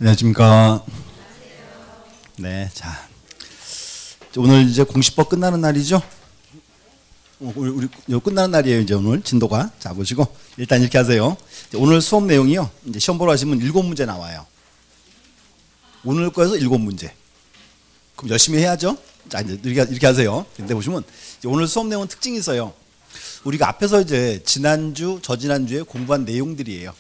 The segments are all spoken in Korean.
안녕하십니까. 네, 자 오늘 이제 공시법 끝나는 날이죠. 우리 끝나는 날이에요. 이제 오늘 진도가 자 보시고 일단 이렇게 하세요. 오늘 수업 내용이요. 이제 시험 보러 가시면 7문제 나와요. 오늘 거에서 7문제. 그럼 열심히 해야죠. 자 이제 이렇게 하세요. 근데 보시면 오늘 수업 내용은 특징이 있어요. 우리가 앞에서 이제 지난주, 저지난주에 공부한 내용들이에요.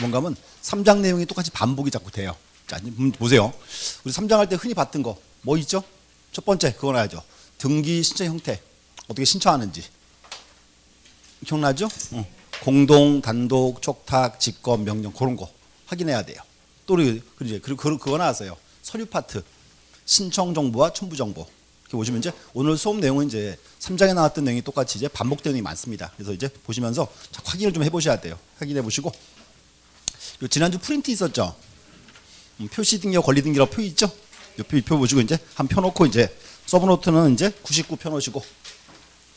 뭔가 하면 3장 내용이 똑같이 반복이 자꾸 돼요. 자, 보세요. 우리 3장 할 때 흔히 봤던 거 뭐 있죠? 첫 번째 그건 알죠. 등기 신청 형태 어떻게 신청하는지 기억나죠? 공동, 단독, 촉탁, 직권, 명령 그런 거 확인해야 돼요. 또 그리고 그거 나왔어요. 서류 파트 신청 정보와 첨부 정보. 이렇게 보시면 이제 오늘 수업 내용은 이제 3장에 나왔던 내용이 똑같이 이제 반복되는 내용이 많습니다. 그래서 이제 보시면서 확인을 좀 해보셔야 돼요. 확인해 보시고. 지난주 프린트 있었죠? 표시 등기와 권리 등기라고 표 있죠? 표 보시고 이제 한 표 놓고 이제 서브노트는 이제 99 표 놓으시고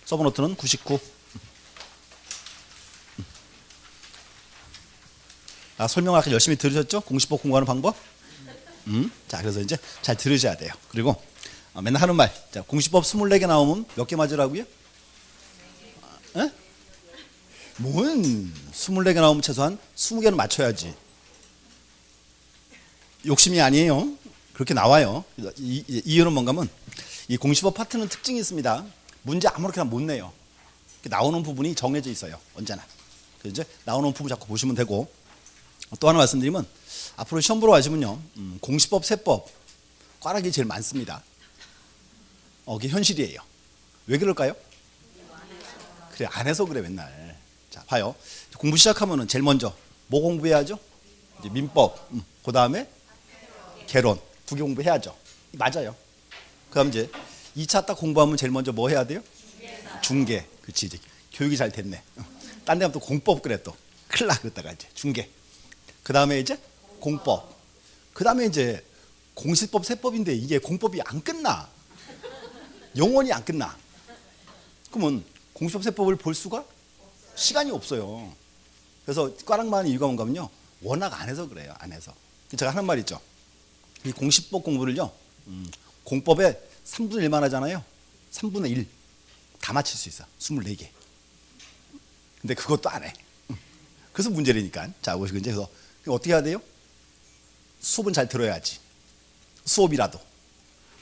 서브노트는 99. 설명을 아까 열심히 들으셨죠? 공시법 공부하는 방법? 자, 그래서 이제 잘 들으셔야 돼요. 그리고 맨날 하는 말. 자, 공시법 24개 나오면 몇 개 맞으라고요? 에? 뭔 24개 나오면 최소한 20개는 맞춰야지. 욕심이 아니에요. 그렇게 나와요. 이유는 뭔가 하면 이 공시법 파트는 특징이 있습니다. 문제 아무렇게나 못 내요. 나오는 부분이 정해져 있어요. 언제나. 그래서 이제 나오는 부분 자꾸 보시면 되고. 또 하나 말씀드리면 앞으로 시험 보러 가시면요. 공시법, 세법 꽈락이 제일 많습니다. 그게 현실이에요. 왜 그럴까요? 그래, 안 해서 그래 맨날. 자, 봐요. 공부 시작하면은 제일 먼저 뭐 공부해야죠? 이제 민법. 그 다음에 개론. 2개 공부해야죠. 맞아요. 그 다음 이제 2차 딱 공부하면 제일 먼저 뭐 해야 돼요? 중개. 그치, 이제 교육이 잘 됐네. 딴 데 가면 또 공법 그래 또. 큰일 나, 그랬다가 이제 중개. 그 다음에 이제 공법. 그 다음에 이제 공시법, 세법인데 이게 공법이 안 끝나. 영원히 안 끝나. 그러면 공시법, 세법을 볼 수가 시간이 없어요. 그래서 꽈락만 이유가 뭔가 하면요. 워낙 안 해서 그래요. 안 해서. 제가 하는 말 있죠. 이 공시법 공부를요. 공법에 3분의 1만 하잖아요. 3분의 1 다 맞힐 수 있어. 24개. 근데 그것도 안 해. 그래서 문제라니까. 자, 보시고 이제 그래서 어떻게 해야 돼요? 수업은 잘 들어야지. 수업이라도.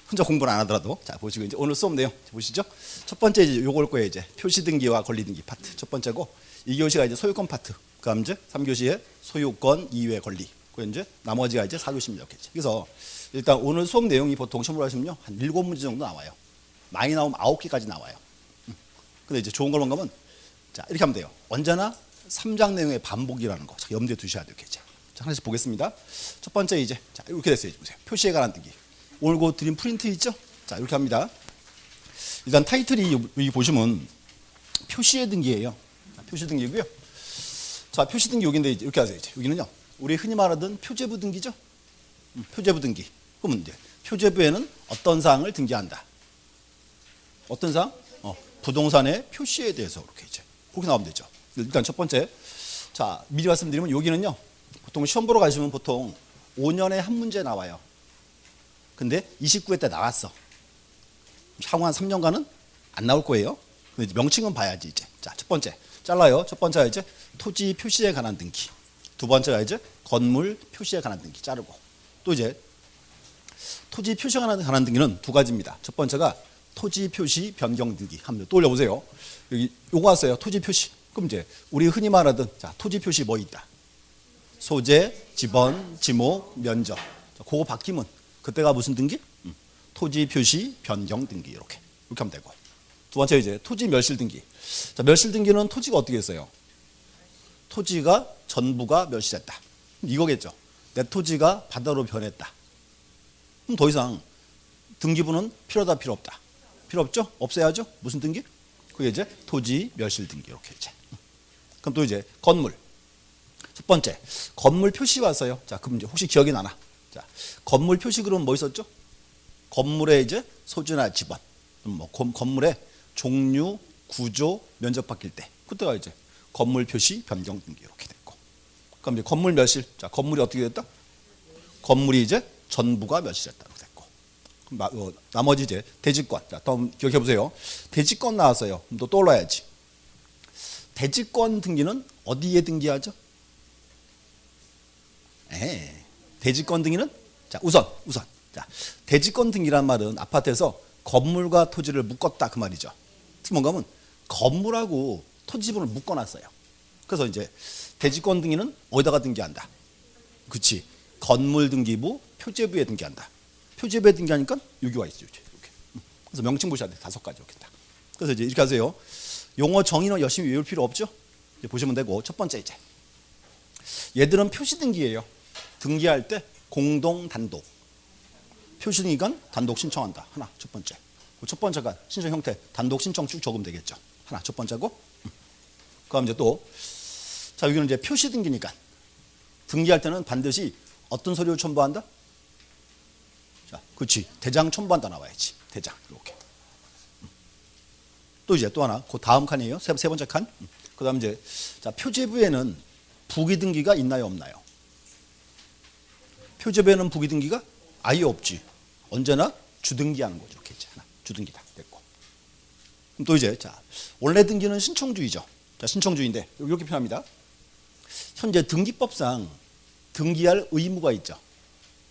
혼자 공부를 안 하더라도. 자, 보시고 이제 오늘 수업 내용 보시죠. 첫 번째 이제 요거 올 거예요. 이제 표시 등기와 권리 등기 파트. 첫 번째고 2교시가 이제 소유권 파트. 그다음 이제 3교시에 소유권 이외 권리. 그 이제 나머지가 이제 4교시입니다. 이렇게. 그래서 일단 오늘 수업 내용이 보통 시험을 하시면요. 한 7문제 정도 나와요. 많이 나오면 9개까지 나와요. 근데 이제 좋은 걸 뭔가 하면 자, 이렇게 하면 돼요. 언제나 3장 내용의 반복이라는 거 염두에 두셔야 돼요. 자, 하나씩 보겠습니다. 첫 번째 이제 자, 이렇게 됐어요. 보세요. 표시에 관한 등기. 오늘 그 드린 프린트 있죠? 자, 이렇게 합니다. 일단 타이틀이 여기 보시면 표시의 등기예요. 표시 등기고요. 자, 표시 등기 여기인데 이렇게 하세요. 이제 여기는요. 우리 흔히 말하던 표제부 등기죠? 표제부 등기. 그러면 이제 표제부에는 어떤 사항을 등기한다. 어떤 사항? 부동산의 표시에 대해서 이렇게 이제 그렇게 나오면 되죠. 일단 첫 번째. 자, 미리 말씀드리면 여기는요. 보통 시험 보러 가시면 보통 5년에 한 문제 나와요. 근데 29회 때 나왔어. 향후 한 3년간은 안 나올 거예요. 근데 이제 명칭은 봐야지 이제. 자, 첫 번째 잘라요. 첫 번째가 이제 토지 표시에 관한 등기. 두 번째가 이제 건물 표시에 관한 등기 자르고. 또 이제 토지 표시에 관한 등기는 두 가지입니다. 첫 번째가 토지 표시 변경 등기. 한번 떠올려 보세요. 여기 요거 왔어요. 토지 표시. 그럼 이제 우리 흔히 말하던 자, 토지 표시 뭐 있다? 소재, 지번, 지목, 면적. 자, 그거 바뀌면 그때가 무슨 등기? 토지 표시 변경 등기 이렇게 하면 되고. 두 번째 이제 토지 멸실 등기. 자, 멸실 등기는 토지가 어떻게 했어요? 토지가 전부가 멸실했다. 이거겠죠. 내 토지가 바다로 변했다. 그럼 더 이상 등기부는 필요하다 필요 없다. 필요 없죠? 없애야죠. 무슨 등기? 그게 이제 토지 멸실 등기 이렇게 이제. 그럼 또 이제 건물. 첫 번째 건물 표시 왔어요. 자, 그럼 이제 혹시 기억이 나나? 자, 건물 표시 그러면 뭐 있었죠? 건물의 이제 소재나 지번, 뭐 건물의 종류, 구조, 면적 바뀔 때 그때가 이제 건물 표시 변경 등기 이렇게 됐고. 그럼 이제 건물 멸실. 자, 건물이 어떻게 됐다? 건물이 이제 전부가 멸실했다고 됐고. 나머지 이제 대지권. 자, 다음 기억해 보세요. 대지권 나왔어요. 그럼 또 떠올라야지. 대지권 등기는 어디에 등기하죠? 대지권 등기는 자, 우선. 자, 대지권 등기란 말은 아파트에서 건물과 토지를 묶었다 그 말이죠. 특히 뭔가 하면 건물하고 토지 지분을 묶어놨어요. 그래서 이제 대지권 등기는 어디다가 등기한다? 그렇지. 건물 등기부, 표제부에 등기한다. 표제부에 등기하니까 여기 와 있죠. 이렇게. 그래서 명칭 보셔야 돼. 5가지 이렇게 딱. 그래서 이제 이렇게 하세요. 용어 정의는 열심히 외울 필요 없죠? 이제 보시면 되고 첫 번째 이제 얘들은 표시 등기예요. 등기할 때 공동 단독. 표시 등기가 단독 신청한다. 하나 첫 번째. 첫 번째가 신청 형태 단독 신청 쭉 적으면 되겠죠. 하나 첫 번째고. 그다음 이제 또 자 여기는 이제 표시 등기니까 등기할 때는 반드시 어떤 서류를 첨부한다? 자, 그렇지. 대장 첨부한다 나와야지. 대장 이렇게. 또 이제 또 하나 그 다음 칸이에요. 세 번째 칸. 그다음 이제 자 표제부에는 부기 등기가 있나요 없나요? 표제부에는 부기 등기가 아예 없지. 언제나 주등기하는 거죠. 이렇게 하나 주등기다 됐고. 그럼 또 이제 자 원래 등기는 신청주의죠. 자 신청주의인데 이렇게 표현합니다. 현재 등기법상 등기할 의무가 있죠.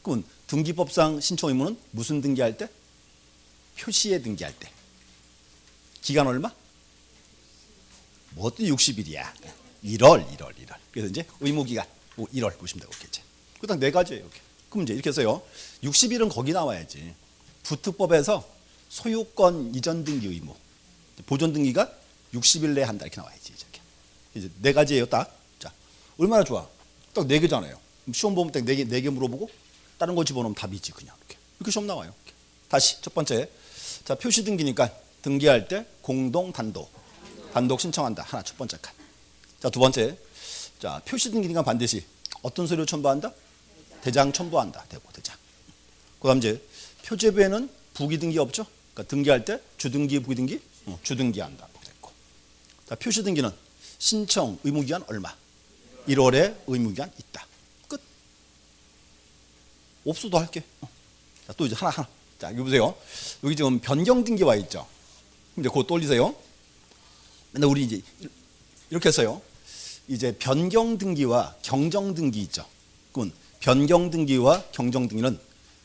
그럼 등기법상 신청 의무는 무슨 등기할 때? 표시에 등기할 때. 기간 얼마? 뭐든 60일이야. 1월. 그래서 이제 의무 기간 1월 보시면 되고 이렇게. 그다음 4가지예요. 이렇게. 그럼 이제 이렇게 해서요. 60일은 거기 나와야지. 부특법에서 소유권 이전 등기 의무. 보존 등기가 60일 내에 한다 이렇게 나와야지. 이제 4가지예요, 딱. 자, 얼마나 좋아? 딱 4개잖아요. 시험 보면 딱 4개 물어보고 다른 거 집어넣으면 답이지 그냥 이렇게 시험 나와요. 이렇게. 다시 첫 번째. 자, 표시 등기니까 등기할 때 공동 단독 신청한다. 하나 첫 번째 칸. 자, 두 번째. 자, 표시 등기니까 반드시 어떤 서류 첨부한다? 대장 첨부한다. 되고 대장. 그다음 이제 표제부에는 부기 등기 없죠? 그러니까 등기할 때 주등기 부기 등기 주등기한다. 됐고. 자, 표시 등기는 신청 의무 기간 얼마? 1월에 의무 기간 있다. 끝. 없어도 할게. 자, 또 이제 하나. 자, 여기 보세요. 여기 지금 변경 등기 와 있죠. 이제 그거 또 올리세요. 근데 우리 이제 이렇게 했어요. 이제 변경 등기와 경정 등기 있죠. 그건 변경 등기와 경정 등기는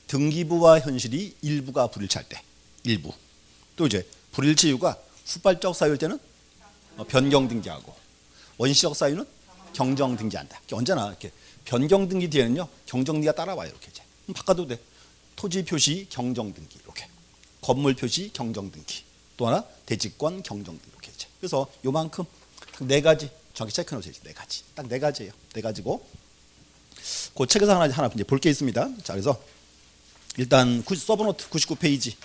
등기부와 현실이 일부가 불일치할 때, 일부. 또 이제 불일치 이유가 후발적 사유일 때는 변경 등기하고 원시적 사유는 경정 등기한다. 언제나 이렇게 변경 등기 뒤에는요 경정 등기가 따라와요. 이렇게 이제 바꿔도 돼. 토지 표시 경정 등기 이렇게, 건물 표시 경정 등기, 또 하나 대지권 경정 등기 이렇게 이제. 그래서 요만큼 4가지 정확히 체크해 놓으세요. 4가지. 딱 4가지예요. 4가지고. 그 책에서 하나 이제 볼 게 있습니다. 자, 그래서 일단 서브노트 99페이지.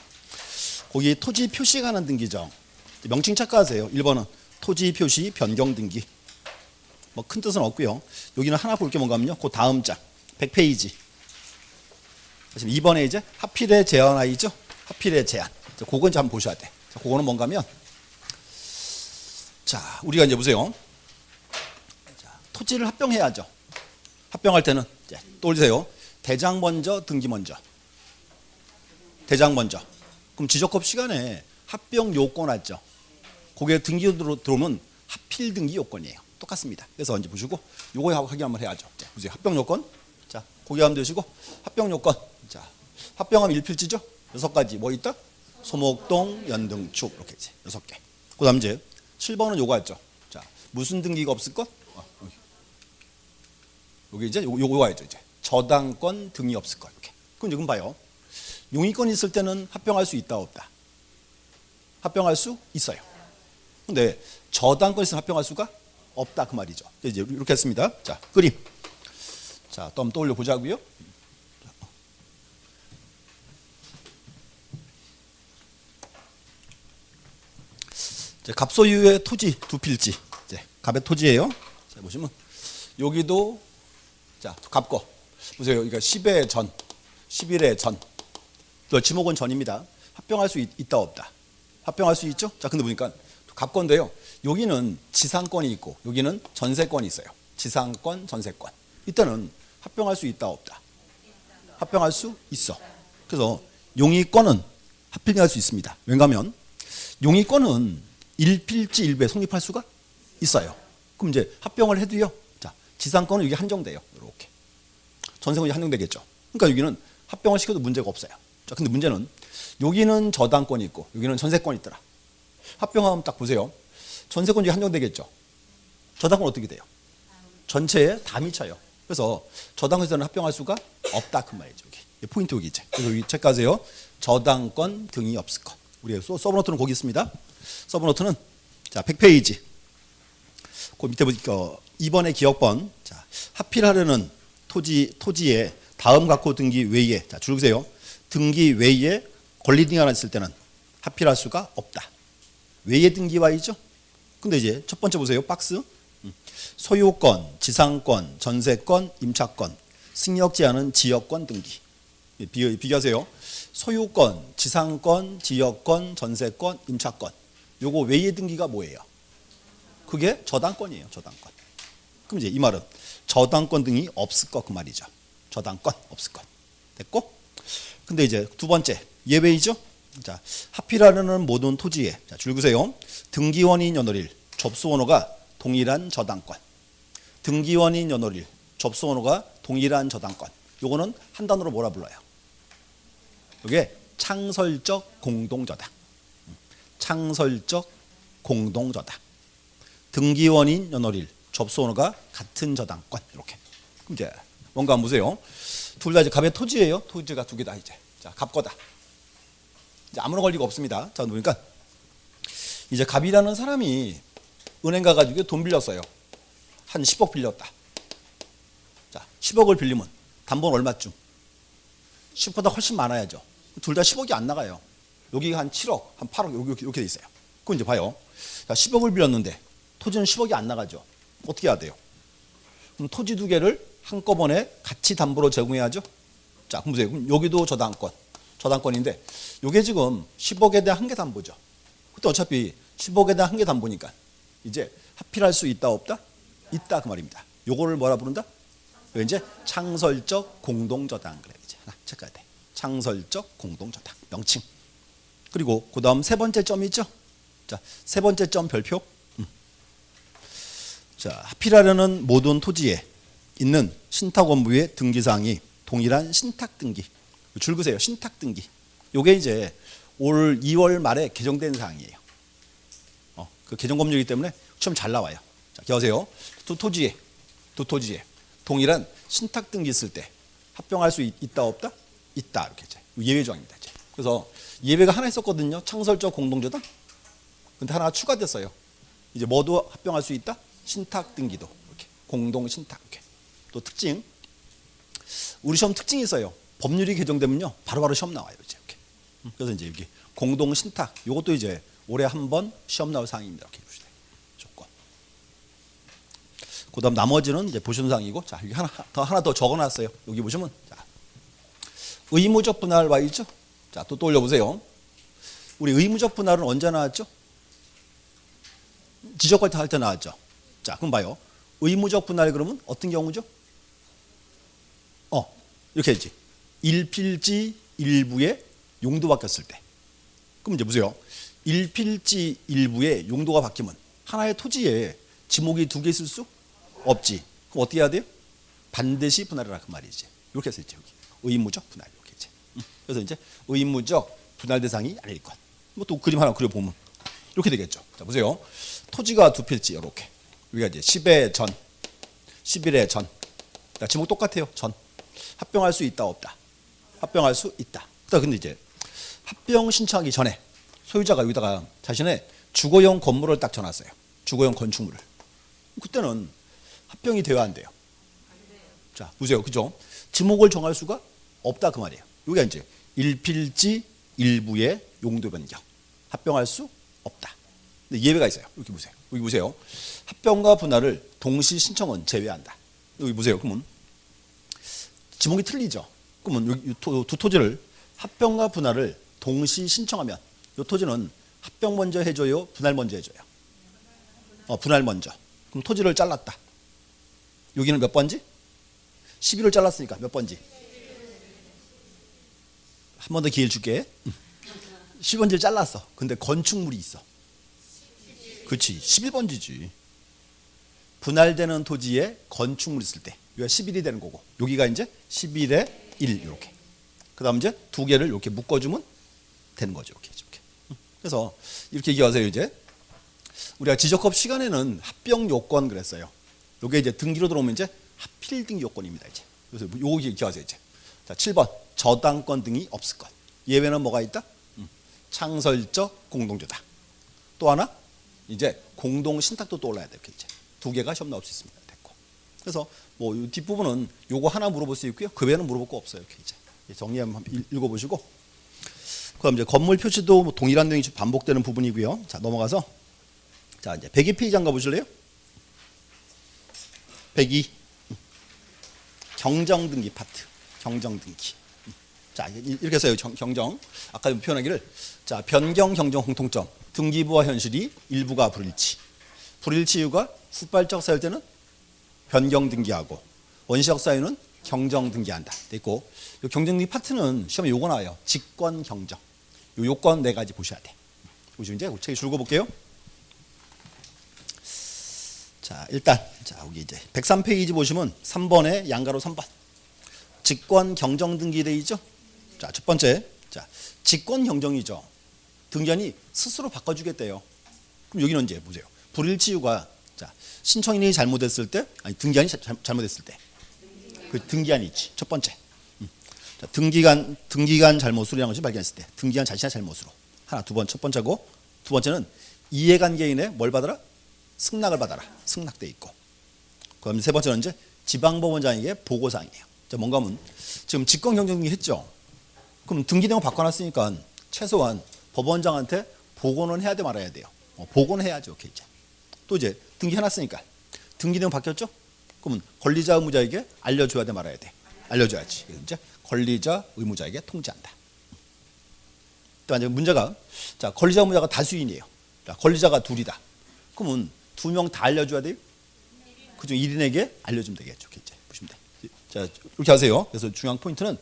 거기 토지 표시에 관한 등기죠. 명칭 착각하세요. 1번은 토지 표시 변경 등기. 뭐 큰 뜻은 없고요. 여기는 하나 볼 게 뭔가 하면요. 그 다음 장 100페이지. 2번에 이제 하필의 제한하이죠. 하필의 제한. 그건 이제 한번 보셔야 돼. 자, 그거는 뭔가 하면 자, 우리가 이제 보세요. 자, 토지를 합병해야죠. 합병할 때는 이제 떠올리세요. 대장 먼저, 등기 먼저. 대장 먼저. 그럼 지적법 시간에 합병 요건 왔죠. 거기에 등기 들어오면 하필 등기 요건이에요. 똑같습니다. 그래서 이제 보시고 요거 확인 한번 해야죠. 자, 보세요. 합병 요건. 자, 거기 하면 되시고 합병 요건. 자, 합병하면 일필지죠. 6가지. 뭐 있다? 소목동, 연등축 이렇게 이제 6개. 그다음 이제 7번은 요거 했죠. 자, 무슨 등기가 없을 것? 여기 이제 요거 와야죠. 이제 저당권 등이 없을 것. 이렇게. 그럼 지금 봐요. 용의권 있을 때는 합병할 수 있다 없다? 합병할 수 있어요. 근데 저당권 있으면 합병할 수가 없다 그 말이죠. 이제 이렇게 했습니다. 자, 그림. 자, 또 한번 떠올려 보자고요. 갑소유의 토지 두 필지. 이제 갑의 토지예요. 자, 보시면 여기도 자, 갑거. 보세요. 그러니까 10의 전, 11의 전. 또 지목은 전입니다. 합병할 수 있다 없다? 합병할 수 있죠? 자, 근데 보니까 갑건데요. 여기는 지상권이 있고 여기는 전세권이 있어요. 지상권, 전세권. 이때는 합병할 수 있다 없다? 합병할 수 있어. 그래서 용의권은 합병할 수 있습니다. 왜냐하면 용의권은 일필지 일부에 성립할 수가 있어요. 그럼 이제 합병을 해도요. 자, 지상권은 여기 한정돼요. 이렇게. 전세권이 한정되겠죠. 그러니까 여기는 합병을 시켜도 문제가 없어요. 자, 근데 문제는 여기는 저당권이 있고 여기는 전세권이 있더라. 합병하면 딱 보세요. 전세권이 한정되겠죠. 저당권 어떻게 돼요? 전체에 다 미쳐요. 그래서 저당권에서는 합병할 수가 없다 그 말이죠. 여기 포인트 여기 있죠. 그래서 여기 체크하세요. 저당권 등이 없을 것. 우리 서브노트는 거기 있습니다. 서브노트는 자 100페이지. 그 밑에 보니까 2번의 기억번. 자, 합필하려는 토지의 다음 각호 등기 외에 자 줄으세요. 등기 외에 권리 등이 하나 있을 때는 합필할 수가 없다. 외의 등기와 있죠. 근데 이제 첫 번째 보세요. 박스. 소유권, 지상권, 전세권, 임차권, 승역 제한은 지역권 등기. 비교하세요. 소유권, 지상권, 지역권, 전세권, 임차권. 요거 외의 등기가 뭐예요? 그게 저당권이에요. 저당권. 그럼 이제 이 말은 저당권 등이 없을 것 그 말이죠. 저당권 없을 것. 됐고? 근데 이제 두 번째 예외이죠. 자, 합필하려는 모든 토지에 자, 줄그세요. 등기원인 연월일 접수원호가 동일한 저당권. 등기원인 연월일 접수원호가 동일한 저당권. 요거는 한 단어로 뭐라 불러요? 이게 창설적 공동저당. 창설적 공동저당. 등기원인 연월일 접수원호가 같은 저당권. 이렇게. 그럼 이제 뭔가 한번 보세요. 둘 다 이제 갑의 토지예요. 토지가 두 개다 이제. 자, 갑거다. 이제 아무런 권리가 없습니다. 자, 보니까 이제 갑이라는 사람이 은행 가가지고 돈 빌렸어요. 한 10억 빌렸다. 자, 10억을 빌리면 담보는 얼마쯤? 10보다 훨씬 많아야죠. 둘 다 10억이 안 나가요. 여기가 한 7억, 한 8억 이렇게 돼 있어요. 그럼 이제 봐요. 자, 10억을 빌렸는데 토지는 10억이 안 나가죠. 어떻게 해야 돼요? 그럼 토지 두 개를 한꺼번에 같이 담보로 제공해야죠. 자, 그럼 보세요. 그럼 여기도 저당권인데 이게 지금 10억에 대한 한 개 담보죠. 그때 어차피 10억에 대한 한 개 담보니까 이제 합필할 수 있다 없다? 있다 그 말입니다. 요거를 뭐라 부른다? 이제 창설적 공동저당 그래 이제 하나 체크해야 돼. 창설적 공동저당 명칭. 그리고 그다음 세 번째 점이 있죠. 자, 세 번째 점 별표. 자, 합필하려는 모든 토지에 있는 신탁원부의 등기사항이 동일한 신탁등기. 줄그세요. 신탁등기. 요게 이제 올 2월 말에 개정된 사항이에요. 그 개정법률이기 때문에 시험 잘 나와요. 자, 기억하세요. 두 토지에 동일한 신탁등기 있을 때 합병할 수 있다 없다? 있다 이렇게 이제 예외 조항입니다. 이제. 그래서 예외가 하나 있었거든요. 창설적 공동저당. 근데 하나 추가됐어요. 이제 뭐도 합병할 수 있다? 신탁등기도 이렇게 공동신탁 이렇게. 또 특징. 우리 시험 특징이 있어요. 법률이 개정되면요 바로바로 시험 나와요. 이제 이렇게. 그래서 이제 여기 공동신탁 이것도 이제 올해 한 번 시험 나올 사항입니다. 이렇게 보시면 조건. 그다음 나머지는 이제 보시는 사항이고, 자 여기 하나 더 적어놨어요. 여기 보시면 자, 의무적 분할 와 있죠. 자 또 떠올려 보세요. 우리 의무적 분할은 언제 나왔죠? 지적할 때 나왔죠. 자 그럼 봐요. 의무적 분할 그러면 어떤 경우죠? 이렇게 했지. 일필지 일부의 용도 바뀌었을 때. 그럼 이제 보세요. 일필지 일부의 용도가 바뀌면 하나의 토지에 지목이 두 개 있을 수 없지. 그럼 어떻게 해야 돼요? 반드시 분할이라 그 말이지. 이렇게 해서 있죠. 의무적 분할 이렇게 이제. 그래서 이제 의무적 분할 대상이 아닐 것. 뭐 또 그림 하나 그려보면 이렇게 되겠죠. 자 보세요. 토지가 두 필지 이렇게. 여기가 이제 10의 전, 11의 전. 자, 지목 똑같아요. 전. 합병할 수 있다 없다. 합병할 수 있다. 근데 이제 합병 신청하기 전에 소유자가 여기다가 자신의 주거용 건물을 딱 정놨어요. 주거용 건축물을. 그때는 합병이 돼야 안 돼요. 자 보세요. 그죠? 지목을 정할 수가 없다 그 말이에요. 여기가 이제 일필지 일부의 용도 변경. 합병할 수 없다. 근데 예외가 있어요. 이렇게 보세요. 여기 보세요. 합병과 분할을 동시 신청은 제외한다. 여기 보세요. 그러면 지목이 틀리죠. 그러면 여기 두 토지를 합병과 분할을 동시 신청하면 이 토지는 합병 먼저 해줘요? 분할 먼저 해줘요? 분할 먼저. 그럼 토지를 잘랐다. 여기는 몇 번지? 11을 잘랐으니까 몇 번지? 한 번 더 기회를 줄게. 10번지를 잘랐어. 근데 건축물이 있어. 그렇지. 11번지지. 분할되는 토지에 건축물이 있을 때 여기가 11이 되는 거고 여기가 이제 11의 1 이렇게. 그 다음 이제 두 개를 이렇게 묶어주면 되는 거죠. 이렇게. 그래서 이렇게 얘기하세요. 이제 우리가 지적법 시간에는 합병 요건 그랬어요. 요게 이제 등기로 들어오면 이제 하필 등기 요건입니다. 이제 그래서 요거 얘기하세요. 이제 자 7번 저당권 등이 없을 것. 예외는 뭐가 있다? 창설적 공동주다. 또 하나 이제 공동 신탁도 또 올라야 돼. 이렇게 이제 두 개가 시험 나올 수 있습니다. 됐고. 그래서 뭐 뒷부분은 요거 하나 물어볼 수 있고요. 그 외에는 물어볼 거 없어요. 이렇게 이제 정리 한번 읽어보시고. 그럼 이제 건물 표시도 뭐 동일한 내용이 반복되는 부분이고요. 자 넘어가서 자 이제 102페이지 한번 가보실래요? 102 경정등기 파트. 경정등기. 자 이렇게 써요. 경정. 아까 표현하기를 자 변경 경정 공통점. 등기부와 현실이 일부가 불일치. 불일치 이유가 후발적 사유 때는 변경 등기하고 원시적 사유는 경정 등기한다. 됐고 이 경정등기 파트는 시험에 요거 나와요. 직권 경정. 요 요건 네 가지 보셔야 돼. 보시면 이제 책에 줄 거볼게요. 자 일단 자 여기 이제 103페이지 보시면 3번에 양가로 3번 직권 경정 등기 되죠. 자 첫 번째 자 직권 경정이죠. 등기한이 스스로 바꿔주겠대요. 그럼 여기는 이제 보세요. 불일치 이유가 자 신청인이 잘못했을 때 아니 등기한이 잘못했을 때 그 등기한이 있지. 첫 번째. 자, 등기관 잘못으로라는 것이 발견했을 때 등기관 자신의 잘못으로 하나 첫 번째고 두 번째는 이해관계인의 뭘 받아라? 승낙을 받아라. 승낙돼 있고. 그럼 세 번째는 이제 지방법원장에게 보고사항이에요. 자, 뭔가 하면 지금 직권경정등기 했죠. 그럼 등기 내용 바꿔놨으니까 최소한 법원장한테 보고는 해야 돼 말아야 돼요. 보고는 해야죠. 이렇게 이제 또 이제 등기 해놨으니까 등기 내용 바뀌었죠. 그러면 권리자 의무자에게 알려줘야 돼 말아야 돼. 알려줘야지. 이제 권리자 의무자에게 통지한다. 또 이제 문제가 자 권리자 의무자가 다수인이에요. 자, 권리자가 둘이다. 그러면 두 명 다 알려줘야 돼요. 그중 1인에게 알려주면 되겠죠. 이렇게 이제 보시면 돼. 자 이렇게 하세요. 그래서 중요한 포인트는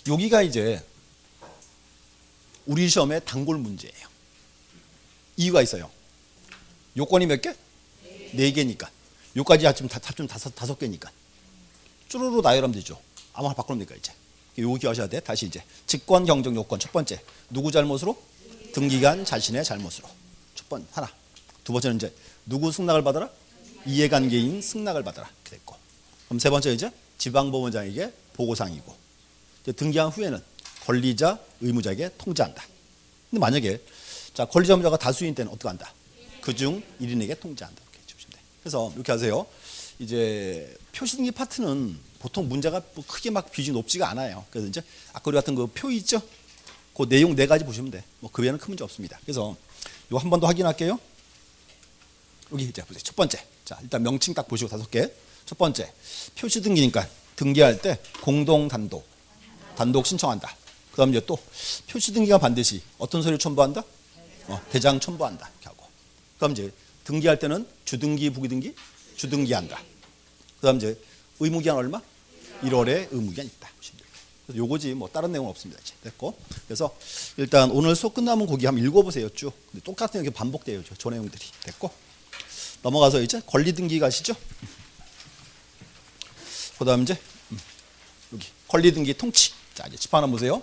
여기가 이제 우리 시험의 단골 문제예요. 이유가 있어요. 요건이 몇 개? 4개니까. 요까지 합치면 다섯 개니까. 쭈루루 나열하면 되죠. 아무 하나 바꾸면 되니까 이제. 요거 기억하셔야 돼. 다시 이제 직권 경정 요건 첫 번째 누구 잘못으로? 등기관 자신의 잘못으로. 첫 번 하나. 두 번째는 이제 누구 승낙을 받아라? 이해관계인 승낙을 받아라. 이렇게 됐고. 그럼 세 번째 이제 지방법원장에게 보고사항이고. 이제 등기한 후에는 권리자 의무자에게 통지한다. 근데 만약에 자 권리자 의무자가 다수인 때는 어떻게 한다? 그중 1인에게 통지한다. 이렇게 주시면 돼. 그래서 이렇게 하세요. 이제 표시등기 파트는 보통 문제가 뭐 크게 막 비중이 높지가 않아요. 그래서 이제 아까 우리 같은 그 표 있죠? 그 내용 4가지 보시면 돼. 뭐 그 외에는 큰 문제 없습니다. 그래서 이거 한 번 더 확인할게요. 여기 이제 보세요. 첫 번째. 자 일단 명칭 딱 보시고 5개. 첫 번째 표시등기니까 등기할 때 공동 단독 신청한다. 그다음 이제 또 표시등기가 반드시 어떤 서류 첨부한다? 대장 첨부한다. 이렇게 하고. 그다음 이제 등기할 때는 주등기, 부기등기, 주등기한다. 그다음 이제 의무기한 얼마? 1월에 의무기한 있다. 그래서 요거지 뭐 다른 내용은 없습니다. 이제 됐고. 그래서 일단 오늘 수업 끝나면 거기 한번 읽어보세요. 쭉. 근데 똑같은 게 반복돼요. 저 내용들이 됐고. 넘어가서 이제 권리등기 가시죠. 그다음 이제 여기 권리등기 통치. 자 이제 집 하나 보세요.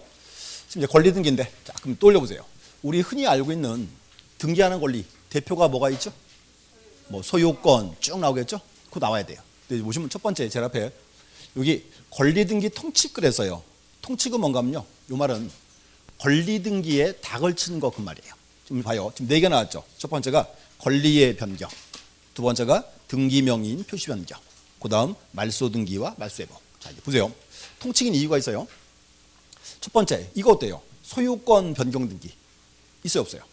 지금 이제 권리등기인데, 자 그럼 또 올려보세요. 우리 흔히 알고 있는 등기하는 권리 대표가 뭐가 있죠? 뭐 소유권 쭉 나오겠죠? 그거 나와야 돼요. 근데 보시면 첫 번째 제일 앞에 여기 권리등기 통치글에서요. 통치가 뭔가 하면요. 요 말은 권리등기에 다 걸친 거 그 말이에요. 지금 봐요. 지금 4개 나왔죠. 첫 번째가 권리의 변경, 두 번째가 등기명의인 표시 변경, 그 다음 말소등기와 말소회복. 자 이제 보세요. 통치긴 이유가 있어요. 첫 번째 이거 어때요? 소유권 변경 등기 있어요 없어요?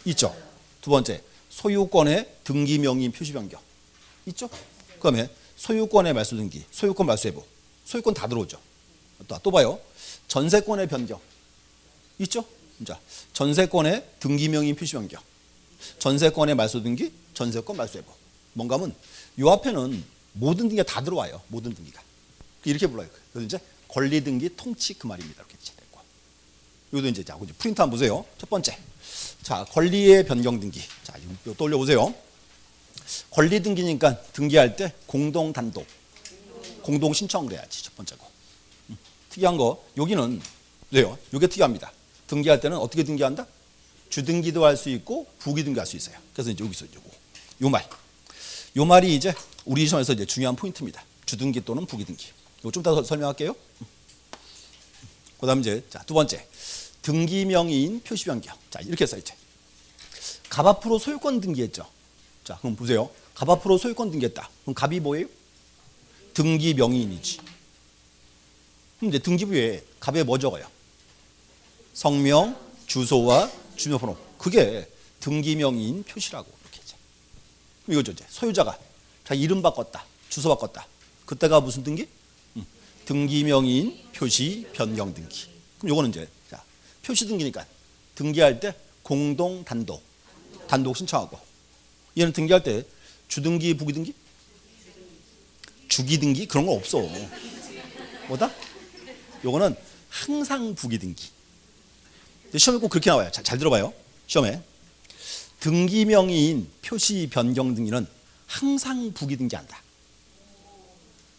있죠. 두 번째 소유권의 등기명의인 표시 변경 있죠. 그다음에 소유권의 말소등기, 소유권 말소회복, 소유권 다 들어오죠. 또 봐요. 전세권의 변경 있죠. 자 전세권의 등기명의인 표시 변경, 전세권의 말소등기, 전세권 말소회복. 뭔가 하면 요 앞에는 모든 등기가 다 들어와요. 모든 등기가 이렇게 불러요. 그래서 이제 권리등기 통치 그 말입니다. 이렇게 됐고. 이것도 이제 자, 프린트 한번 보세요. 첫 번째. 자, 권리의 변경 등기. 자, 이거 떠올려 보세요. 권리 등기니까 등기할 때 공동 단독, 공동 신청을 해야지 첫 번째고. 특이한 거 여기는 왜요? 이게 특이합니다. 등기할 때는 어떻게 등기한다? 주등기도 할 수 있고 부기 등기할 수 있어요. 그래서 이제 여기서 요 말이 이제 우리 시험에서 이제 중요한 포인트입니다. 주등기 또는 부기 등기. 이거 좀 이따 설명할게요. 그다음 이제 자, 두 번째. 등기 명의인 표시 변경. 자, 이렇게 써 이제. 갑 앞으로 소유권 등기했죠. 자, 그럼 보세요. 갑 앞으로 소유권 등기했다. 그럼 갑이 뭐예요? 등기 명의인이지. 그럼 이제 등기부에 갑에 뭐 적어요? 성명, 주소와 주민번호. 그게 등기 명의인 표시라고 이렇게 이제. 그럼 이거죠 이제. 소유자가 자 이름 바꿨다, 주소 바꿨다. 그때가 무슨 등기? 등기 명의인 표시 변경 등기. 그럼 요거는 이제 자 표시 등기니까 등기할 때 공동 단독 신청하고. 얘는 등기할 때 주등기, 부기등기? 주기등기? 그런 거 없어. 뭐다? 요거는 항상 부기등기. 시험에 꼭 그렇게 나와요. 잘 들어봐요. 시험에. 등기 명의인 표시 변경 등기는 항상 부기등기한다.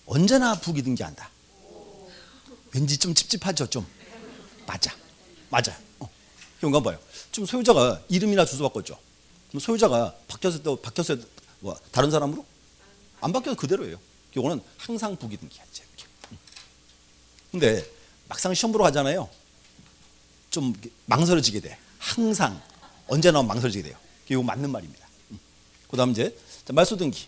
언제나 부기등기한다. 왠지 좀 찝찝하죠, 좀. 맞아요. 이건 봐요. 지금 소유자가 이름이나 주소 바꿨죠. 그럼 소유자가 바뀌었을 때 뭐 다른 사람으로? 안 바뀌어도 그대로예요. 이거는 항상 부기등기하지. 근데 막상 시험 보러 가잖아요. 좀 망설여지게 돼. 항상 언제나 망설여지게 돼요. 이거 맞는 말입니다. 그다음 이제 말소등기.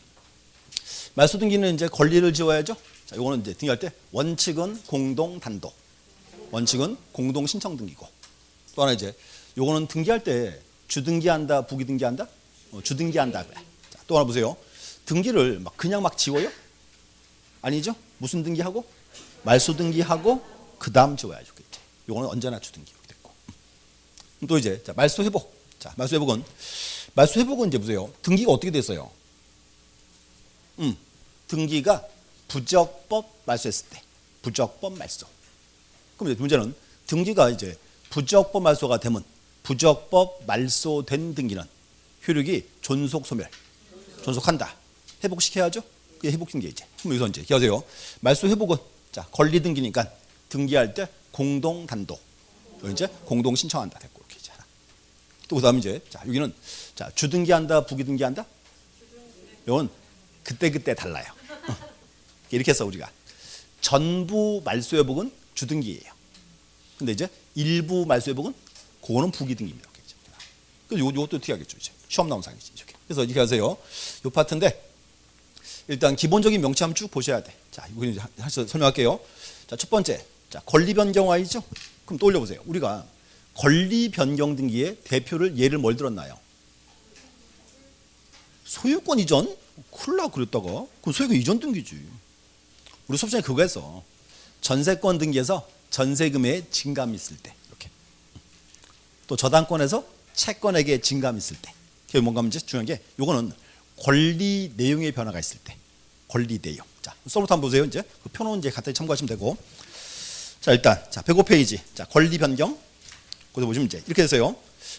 말소등기는 이제 권리를 지워야죠. 자, 이거는 이제 등기할 때 원칙은 공동 단독, 원칙은 공동 신청 등기고. 또 하나 이제 요거는 등기할 때 주등기한다, 부기등기한다, 주등기한다. 자, 또 하나 보세요. 등기를 그냥 지워요? 아니죠? 무슨 등기하고? 말소등기하고 그다음 지워야죠. 요거는 언제나 주등기 이렇게 됐고. 또 이제 자, 말소 회복. 자, 말소 회복은 이제 보세요. 등기가 어떻게 됐어요? 등기가 부적법 말소했을 때. 부적법 말소. 그럼 이제 문제는 등기가 이제 부적법 말소가 되면 부적법 말소된 등기는 효력이 존속 소멸. 존속한다. 회복시켜야죠. 그게 회복 등기 이제. 그럼 여기서 이제 기억하세요. 말소 회복은 자, 권리 등기니까 등기할 때 공동 단독. 이제 공동 신청한다 됐고 이렇게 이제. 또 그다음 이제 자, 여기는 자, 주등기한다, 부기등기한다? 이건 그때 달라요. 이렇게 해서 우리가 전부 말소 회복은 주등기예요. 근데 이제 일부 말소 회복은 그거는 부기등기입니다. 그래서 이것도 어떻게 하겠죠, 이제. 시험 나온 상이지. 이렇게. 그래서 이렇게 하세요. 이 파트인데 일단 기본적인 명치 한번 쭉 보셔야 돼. 자, 이거 이제 설명할게요. 자, 첫 번째. 자, 권리 변경 와이죠? 그럼 떠올려 보세요. 우리가 권리 변경 등기의 대표를 예를 뭘 들었나요? 소유권 이전? 큰일 나 그랬다가. 그럼 소유권 이전 등기지. 우리 수업 시간에 그거 했어. 전세권 등기에서 전세금의 증감이 있을 때. 이렇게. 또 저당권에서 채권에게 증감이 있을 때. 그게 뭔가 하면 중요한 게 요거는 권리 내용의 변화가 있을 때. 권리 내용. 자, 수업부터 한번 보세요. 이제 그 표는 이제 간단히 참고하시면 되고. 자, 일단 자, 105페이지. 자, 권리 변경. 거기서 보시면 이제 이렇게 되세요.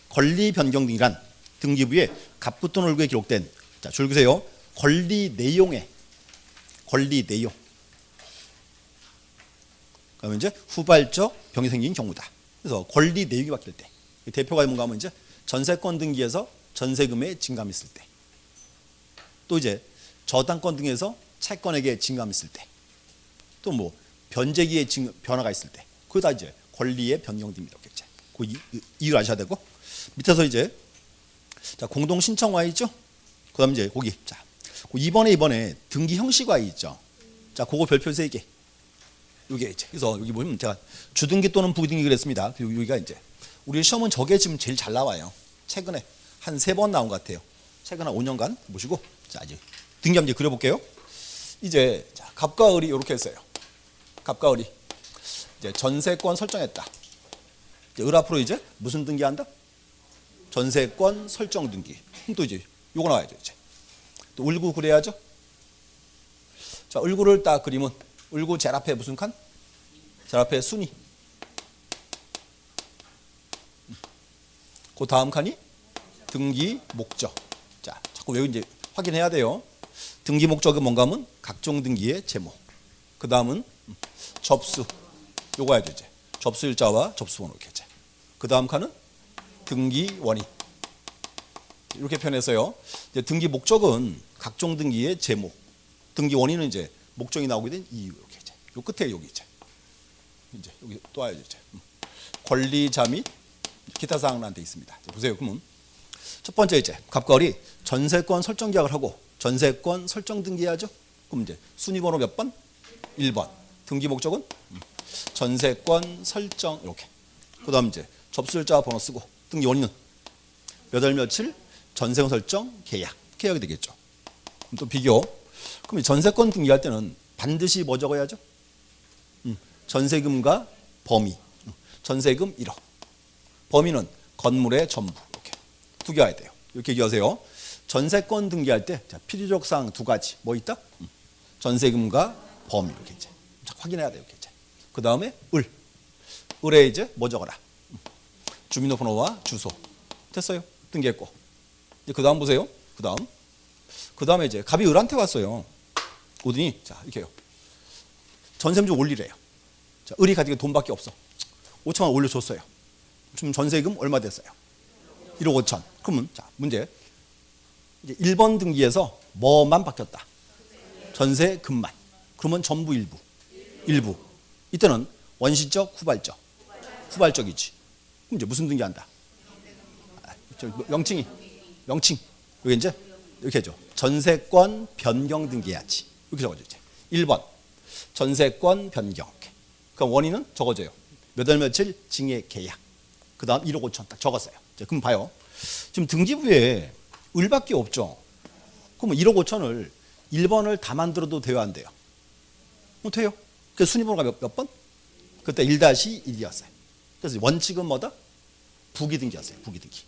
권리 변경 등이란 등기부에 갑부 또는 월구에 기록된 자, 줄 그세요. 권리 내용의 권리 내용. 그러면 이제 후발적 병이 생긴 경우다. 그래서 권리 내용이 바뀔 때. 대표가 뭔가 하면 이제 전세권 등기에서 전세금의 증감이 있을 때. 또 이제 저당권 등에서 채권에게 증감이 있을 때. 또 뭐 변제기의 변화가 있을 때. 그거 다 이제 권리의 변경됩니다. 그 이유를 아셔야 되고. 밑에서 이제 자, 공동 신청 와 있죠? 그다음 이제 거기 자, 이번에 등기 형식 와 있죠. 자, 그거 별표 3개. 이게 이제 그래서 여기 보면 제가 주등기 또는 부등기 그랬습니다. 그리고 여기가 이제 우리 시험은 저게 지금 제일 잘 나와요. 최근에 한 3번 나온 것 같아요. 최근 한 5년간 보시고 자, 이제 등기 한번 이제 그려볼게요. 이제 자, 갑과 을이 이렇게 했어요. 갑과 을이 이제 전세권 설정했다. 이제 을 앞으로 이제 무슨 등기한다? 전세권 설정 등기. 또 이제 요거 나와야죠. 이제 또 을구 그려야죠. 자, 을구를 딱 그리면 을구 제일 앞에 무슨 칸? 제일 앞에 순위. 그 다음 칸이 등기 목적. 자, 자꾸 왜 이제 확인해야 돼요. 등기 목적은 뭔가 하면 각종 등기의 제목. 그 다음은 접수. 요거 해야죠 이제. 접수 일자와 접수 번호 이렇게 이제. 그 다음 칸은 등기 원인. 이렇게 표현해서요. 이제 등기 목적은 각종 등기의 제목. 등기 원인은 이제 목적이 나오게 된 이유 이렇게 이제. 요 끝에 여기 이제 여기 또 와야죠 이제. 권리자 및 기타 사항란 돼 있습니다. 보세요. 그러면 첫 번째 이제 갑과을이 전세권 설정 계약을 하고 전세권 설정 등기해야죠. 그럼 이제 순위번호 몇 번? 1번. 등기 목적은 전세권 설정 이렇게. 그다음 이제 접수일자 번호 쓰고 등기 원인은 몇 월 며칠 전세권 설정 계약이 되겠죠. 그럼 또 비교. 그럼 전세권 등기할 때는 반드시 뭐 적어야죠? 전세금과 범위. 전세금 1억. 범위는 건물의 전부. 이렇게 두 개 해야 돼요. 이렇게 기억하세요. 전세권 등기할 때 필요적 사항 두 가지. 뭐 있다? 전세금과 범위 이렇게 이제 확인해야 돼요. 이렇게 이제. 그 다음에 을에 이제 뭐 적어라? 주민등록번호와 주소. 됐어요. 등기했고. 이제 그 다음 보세요. 그 다음에 이제 갑이 을한테 왔어요. 오더니 자 이렇게요. 전세금 좀 올리래요. 자, 을이 가지고 돈밖에 없어. 5천만 원 올려줬어요. 지금 전세금 얼마 됐어요? 1억 5천. 그러면 자 문제. 이제 1번 등기에서 뭐만 바뀌었다? 전세금만. 그러면 전부 일부. 이때는 원시적 후발적. 후발적이지. 그럼 이제 무슨 등기한다? 명칭. 여기 이제 이렇게 해줘. 전세권 변경 등기해야지. 이렇게 적어줘 이제. 1번 전세권 변경. 그럼 원인은 적어줘요. 몇 월 며칠 징해 계약. 그 다음 1억 5천 딱 적었어요. 이제 그럼 봐요. 지금 등기부에 을밖에 없죠. 그럼 1억 5천을 1번을 다 만들어도 돼요, 안 돼요? 돼요. 그 순위번호가 몇 번? 그때 1-1이었어요. 그래서 원칙은 뭐다? 부기등기였어요. 부기등기.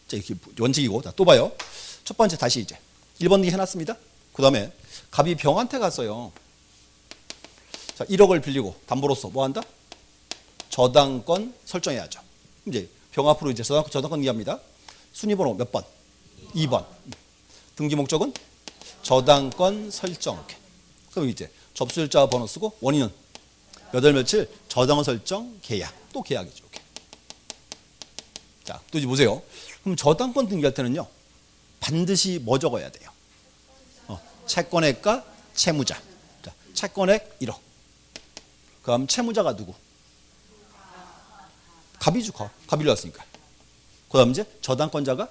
자, 이렇게 원칙이고. 자, 또 봐요. 첫 번째 다시 이제 1번 등기 해놨습니다. 그 다음에 갑이 병한테 갔어요. 자, 1억을 빌리고 담보로서 뭐 한다? 저당권 설정해야죠. 이제 병 앞으로 이제 저당권 등기합니다. 순위번호 몇 번? 2번. 등기 목적은 저당권 설정. 이렇게. 그럼 이제 접수일자 번호 쓰고 원인은 몇 월 며칠 저당권 설정 계약. 또 계약이죠. 이렇게. 자, 또 이제 보세요. 그럼 저당권 등기할 때는요. 반드시 뭐 적어야 돼요? 채권액과 채무자. 자, 채권액 1억. 그럼 채무자가 누구? 갑이죠. 갑이 일어났으니까. 그 다음 이제 저당권자가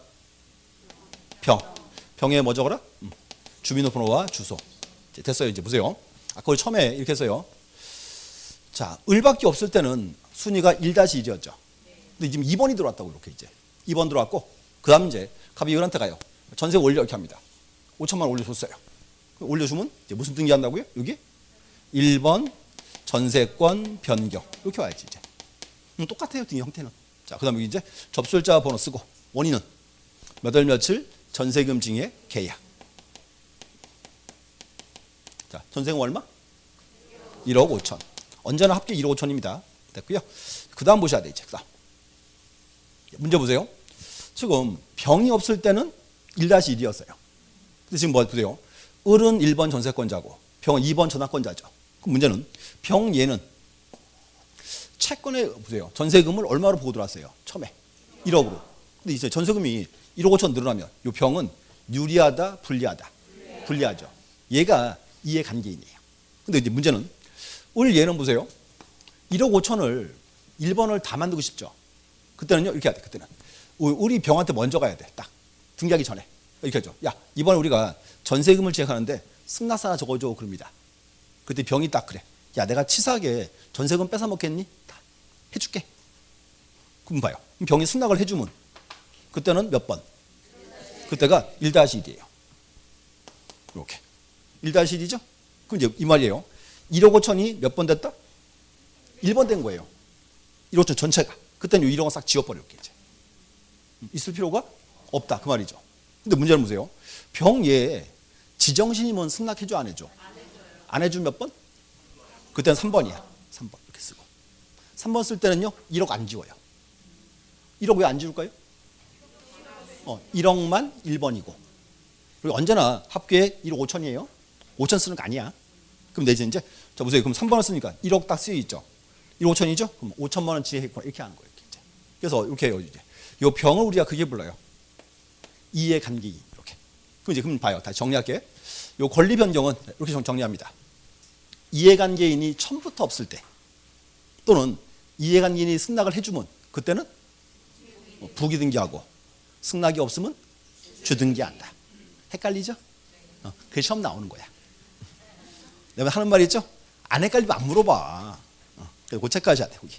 병에 뭐 적어라? 주민등록번호와 주소. 이제 됐어요. 이제 보세요. 그걸 처음에 이렇게 했어요. 자, 을밖에 없을 때는 순위가 1-1이었죠. 근데 지금 2번이 들어왔다고 이렇게 이제. 2번 들어왔고, 그 다음 이제 갑이 을한테 가요. 전세 올려 이렇게 합니다. 5천만 원 올려줬어요. 올려주면 이제 무슨 등기 한다고요? 여기 1번 전세권 변경. 이렇게 와야지 이제. 똑같아요. 등기 형태는. 자, 그 다음에 이제 접수일자 번호 쓰고 원인은 몇 월 며칠 전세금 징해 계약. 자, 전세금 얼마? 1억 5천. 언제나 합계 1억 5천입니다. 됐고요. 그 다음 보셔야 돼 이제. 그다음. 문제 보세요. 지금 병이 없을 때는 1-1이었어요. 근데 지금 뭐 보세요. 을은 1번 전세권자고 병은 2번 전세권자죠. 그럼 문제는 병 얘는 채권에 보세요. 전세금을 얼마로 보고 들어왔어요? 처음에 1억으로. 근데 이제 전세금이 1억 5천 늘어나면 이 병은 유리하다, 불리하다? 불리하죠. 얘가 이해관계인이에요. 근데 이제 문제는 을 얘는 보세요. 1억 5천을 1번을 다 만들고 싶죠. 그때는요 이렇게 해야 돼. 그때는 우리 병한테 먼저 가야 돼. 딱 등기하기 전에 이렇게 하죠. 야, 이번에 우리가 전세금을 지급하는데 승낙서 하나 적어줘 그럽니다. 그때 병이 딱 그래. 야, 내가 치사하게 전세금 뺏어 먹겠니? 다 해줄게. 그럼 봐요. 병이 승낙을 해주면 그때는 몇 번? 그때가 1-1이에요. 이렇게 1-1이죠? 그럼 이제 이 말이에요. 1억 5천이 몇 번 됐다? 1번 된 거예요. 1억 5천 전체가. 그때는 1억은 싹 지워버려. 이렇게 이제. 있을 필요가 없다. 그 말이죠. 근데 문제는 보세요. 병에 지정신이면 승낙해줘 안 해줘? 안 해주면 몇 번? 그때는 3번이야. 3번 이렇게 쓰고. 3번 쓸 때는요. 1억 안 지워요. 1억 왜 안 지울까요? 1억만 1번이고. 그리고 언제나 합계에 1억 5천이에요. 5천 쓰는 거 아니야. 그럼 내지 이제 자 보세요. 그럼 3번을 쓰니까 1억 딱 쓰여 있죠. 1억 5천이죠. 그럼 5천만 원치 했구나 이렇게 하는 거예요. 이제. 그래서 이렇게 해요. 이제 이 병을 우리가 그게 불러요. 이해관계인 이렇게. 그럼 봐요. 다시 정리할게. 이 권리 변경은 이렇게 정리합니다. 이해관계인이 처음부터 없을 때 또는 이해관계인이 승낙을 해주면 그때는 부기등기하고 승낙이 없으면 주등기한다. 헷갈리죠? 그게 시험 나오는 거야. 내가 하는 말이 있죠? 안 헷갈리면 안 물어봐. 그래서 그 체크하셔야 돼. 거기.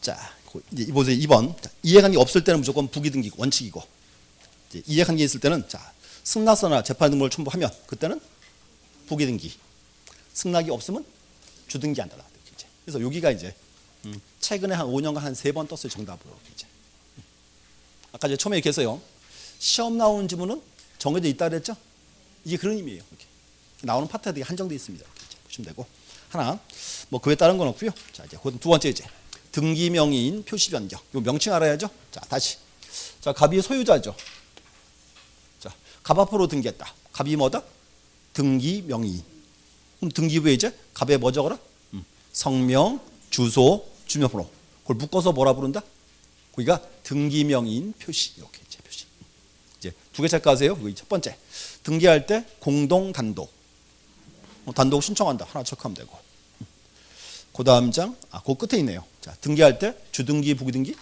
자, 이제 보세요. 2번. 자, 이해관계 없을 때는 무조건 부기등기 원칙이고 이제 이해관계 있을 때는 자 승낙서나 재판 등본을 첨부하면 그때는 부기등기. 승낙이 없으면 주등기한다. 그래서 여기가 이제 최근에 한 5년간 한 3번 떴어요. 정답으로. 이제. 아까 이제 처음에 얘기했어요. 시험 나오는 지문은 정해져 있다 그랬죠? 이게 그런 의미예요. 이렇게. 나오는 파트가 되게 한정되어 있습니다. 이렇게 보시면 되고. 하나, 뭐 그에 따른 건 없고요. 자, 이제 두 번째 이제 등기 명의인 표시 변경. 이 명칭 알아야죠. 자, 다시. 자, 갑이 소유자죠. 자, 갑 앞으로 등기했다. 갑이 뭐다? 등기 명의인. 그럼 등기부에 이제 갑에 뭐 적어라? 성명, 주소, 주민번호. 그걸 묶어서 뭐라 부른다? 거기가 등기 명의인 표시. 이렇게 이제 표시. 이제 두 개 체크하세요. 그게 첫 번째. 등기할 때 공동 단독. 단독 신청한다. 하나 체크하면 되고. 그 다음 장, 그 끝에 있네요. 자, 등기할 때 주등기, 부기등기.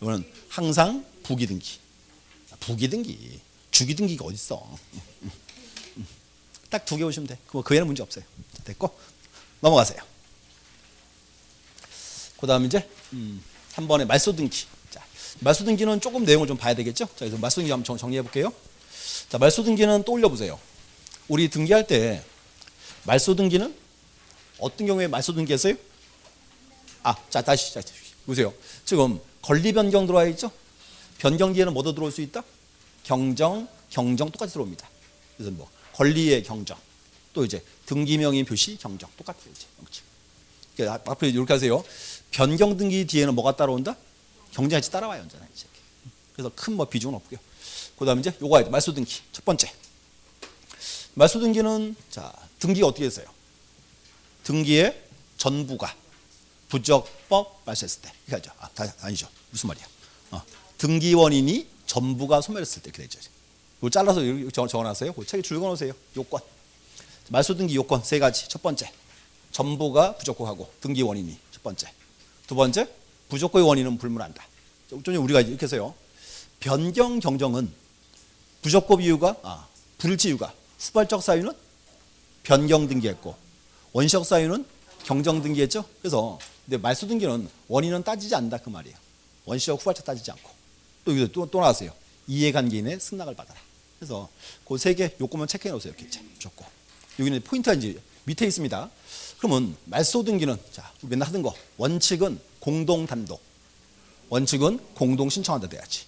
이거는 항상 부기등기. 부기등기. 주기등기가 어딨어. 딱 두 개 오시면 돼. 그 외에는 문제 없어요. 자, 됐고. 넘어가세요. 그 다음 이제 3번에 말소등기. 자, 말소등기는 조금 내용을 좀 봐야 되겠죠? 자, 그래서 말소등기 한번 정리해 볼게요. 자, 말소등기는 떠올려 보세요. 우리 등기할 때 말소등기는 어떤 경우에 말소등기했어요? 자, 다시 보세요. 지금 권리 변경 들어와 있죠? 변경 뒤에는 뭐도 들어올 수 있다? 경정 똑같이 들어옵니다. 그래서 뭐 권리의 경정, 또 이제 등기 명의인 표시 경정 똑같아요. 이제 앞으로 이렇게 하세요. 변경 등기 뒤에는 뭐가 따라온다? 경쟁 같이 따라와요. 언제나 이제. 그래서 큰 뭐 비중은 없고요. 그다음에 이제 요거 말소 등기 첫 번째. 말소 등기는 자 등기가 어떻게 했어요? 등기의 전부가 부적법 발생했을 때 이렇게 하죠. 아니죠. 무슨 말이야? 등기 원인이 전부가 소멸했을 때 이렇게 되죠. 이거 잘라서 적어놨어요. 그 책에 줄 그어놓으세요. 요건. 말소 등기 요건 세 가지. 첫 번째, 전부가 부적법하고 등기 원인이 첫 번째. 두 번째, 부적법의 원인은 불문한다. 좀 우리가 이렇게 해서요. 변경 경정은 부적법 이유가 불일치 이유가 후발적 사유는 변경 등기했고 원시적 사유는 경정 등기했죠. 그래서 근데 말소 등기는 원인은 따지지 않는다 그 말이에요. 원시적 후발적 따지지 않고 또 여기서 또 나왔어요. 이해관계인의 승낙을 받아라. 그래서 그 세 개 요건만 체크해 놓으세요. 이렇게 무조건. 여기는 포인트가 이제 밑에 있습니다. 그러면 말소 등기는 자 맨날 하던 거 원칙은 공동 단독, 원칙은 공동 신청한다 돼야지.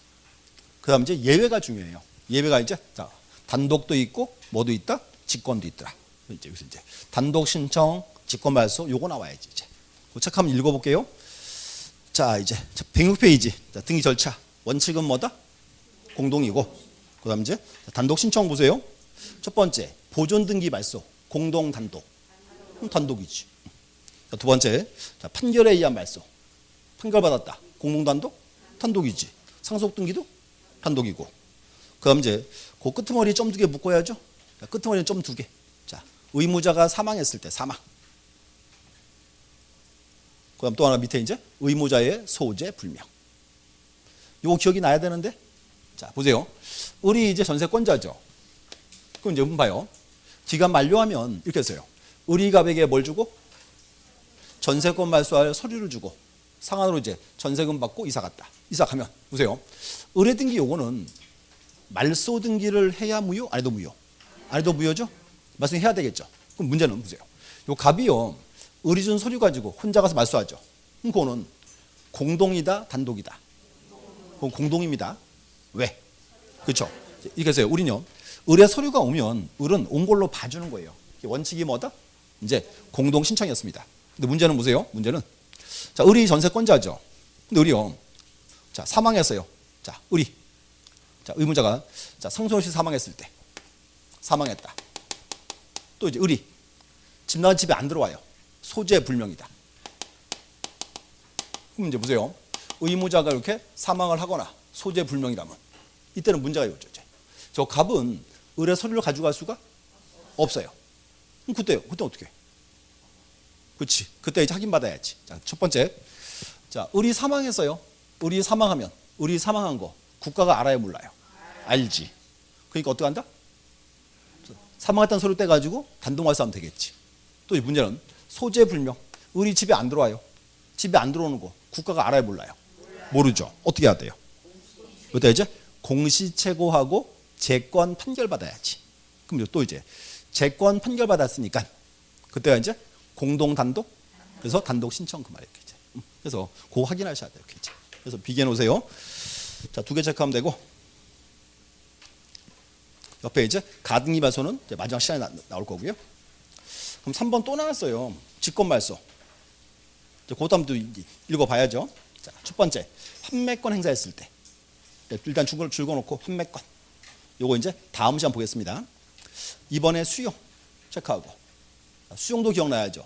그다음 이제 예외가 중요해요. 예외가 이제 자 단독도 있고 뭐도 있다, 직권도 있더라. 이제 여기서 이제 단독 신청, 직권 말소 요거 나와야지 이제. 그 책 한번 읽어볼게요. 자 이제 106페이지 자, 등기 절차 원칙은 뭐다? 공동이고 그다음 이제 단독 신청 보세요. 첫 번째 보존 등기 말소 공동 단독 그럼 단독이지. 자, 두 번째 자, 판결에 의한 말소 판결 받았다 공동 단독 단독이지. 상속 등기도 단독이고 그다음 이제 그 끄트머리 점 2개 묶어야죠. 자, 끄트머리는 점 2개. 자 의무자가 사망했을 때 사망. 그다음 또 하나 밑에 이제 의무자의 소재 불명. 요거 기억이 나야 되는데 자 보세요. 을이 이제 전세권자죠. 그럼 이제 봐요. 기간 만료하면 이렇게 했어요. 을이 갑에게 뭘 주고 전세권 말소할 서류를 주고 상한으로 이제 전세금 받고 이사 갔다. 이사 가면 보세요. 을의 등기 요거는 말소 등기를 해야 무효? 안 해도 무효? 안 해도 무효죠? 말소해야 되겠죠. 그럼 문제는 보세요. 요 갑이요. 을이 준 서류 가지고 혼자 가서 말소하죠. 그럼 그거는 공동이다 단독이다. 그건 공동입니다. 왜? 그렇죠. 이렇게 해서요. 우리는요. 을의 서류가 오면 을은 온 걸로 봐주는 거예요. 원칙이 뭐다? 이제 공동 신청이었습니다. 근데 문제는 보세요. 문제는 자 을이 전세권자죠. 근데 을이요. 자 사망했어요. 자 을이 자, 의무자가 자, 성소영 씨 사망했을 때 사망했다. 또 이제 을이 집 나간 집에 안 들어와요. 소재 불명이다. 그럼 이제 보세요. 의무자가 이렇게 사망을 하거나 소재 불명이라면 이때는 문제가 있죠. 저 갑은 을의 서류를 가져갈 수가 없어요. 그럼 그때 어떻게 해? 그렇지. 그때 이제 확인받아야지. 자, 첫 번째. 자, 을이 사망했어요. 을이 사망하면 을이 사망한 거 국가가 알아요, 몰라요? 알지. 그러니까 어떻게 한다? 사망했다는 서류 떼가지고 단독말소하면 되겠지. 또 이 문제는 소재 불명. 을이 집에 안 들어와요. 집에 안 들어오는 거 국가가 알아요, 몰라요? 모르죠. 어떻게 해야 돼요? 그때 이제 공시채고하고 재권 판결받아야지. 그럼 또 이제 재권 판결받았으니까 그때가 이제 공동 단독. 그래서 단독 신청 그 말이에요. 이제. 그래서 그거 확인하셔야 돼요. 이제. 그래서 비교해 놓으세요. 자, 2개 체크하면 되고 옆에 이제 가등기 말소는 이제 마지막 시간에 나올 거고요. 그럼 3번 또 나왔어요. 직권 말소. 그것도 한번 읽어봐야죠. 자, 첫 번째 환매권 행사했을 때 일단 줄거놓고 환매권. 요거 이제 다음 시간 보겠습니다. 이번에 수용 체크하고 수용도 기억나야죠.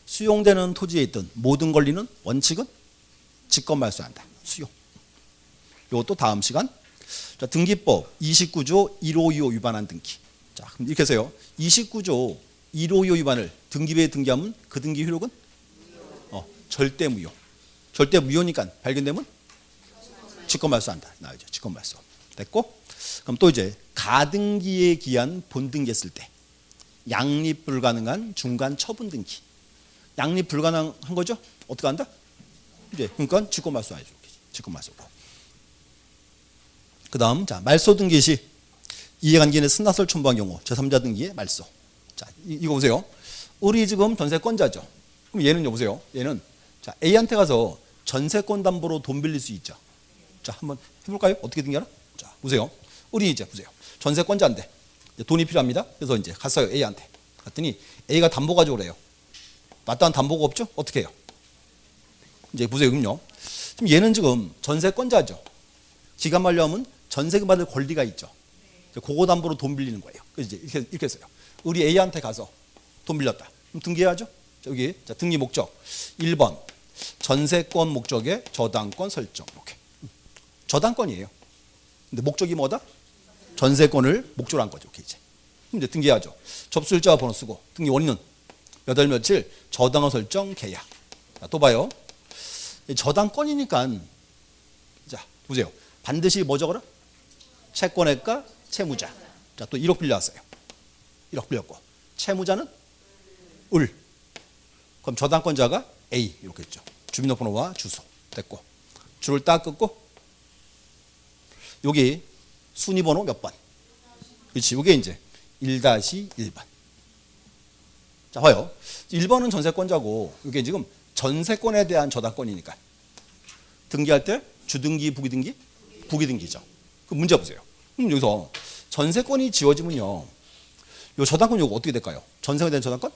수용되는 토지에 있던 모든 권리는 원칙은 직권 말소한다. 수용. 요것도 다음 시간. 자, 등기법 29조 1525 위반한 등기. 자, 그럼 이렇게 해서요. 29조 1525 위반을 등기부에 등기하면 그 등기 효력은 절대 무효. 절대 무효니까 발견되면 직권 말소한다. 나오죠. 직권 말소. 됐고. 그럼 또 이제 가등기에 기한 본등기했을 때 양립 불가능한 중간 처분 등기. 양립 불가능한 거죠? 어떻게 한다? 이제 그러니까 직권 말소하죠. 직권 말소고. 그다음 자, 말소 등기 시 이해관계인의 승낙서를 첨부한 경우 제3자 등기의 말소. 자, 이거 보세요. 을이 지금 전세권자죠. 그럼 얘는요, 보세요. 얘는 자, A한테 가서 전세권 담보로 돈 빌릴 수 있죠. 자, 한번 해볼까요? 어떻게 등기하나? 자, 보세요. 을이 이제 보세요. 전세권자인데 돈이 필요합니다. 그래서 이제 갔어요. A한테. 갔더니 A가 담보 가져오래요. 마땅한 담보가 없죠? 어떻게 해요? 이제 보세요. 그럼요. 지금 얘는 지금 전세권자죠. 기간 만료하면 전세금 받을 권리가 있죠. 그거 담보로 돈 빌리는 거예요. 그래서 이제 이렇게 했어요. 우리 A한테 가서 돈 빌렸다. 그럼 등기해야죠. 여기 자, 등기 목적 1번 전세권 목적의 저당권 설정. 이렇게 저당권이에요. 근데 목적이 뭐다? 전세권을 목적으로 한 거죠. 이렇게 이제. 그럼 이제 등기하죠. 접수일자와 번호 쓰고 등기 원인은 몇 월 며칠 저당권 설정 계약. 자, 또 봐요. 저당권이니까 자 보세요. 반드시 뭐 적어라? 채권액과 채무자. 자, 또 1억 빌려왔어요. 1억 빌렸고 채무자는 을. 그럼 저당권자가 A 이렇게 했죠. 주민등록번호와 주소 됐고 줄을 딱 긋고 여기 순위번호 몇 번. 그렇지. 이게 이제 1-1번. 자, 봐요. 1번은 전세권자고 이게 지금 전세권에 대한 저당권이니까 등기할 때 주등기, 부기등기? 부기등기죠. 그 문제 보세요. 그럼 여기서 전세권이 지어지면요. 요 저당권 요거 어떻게 될까요? 전세권에 대한 저당권?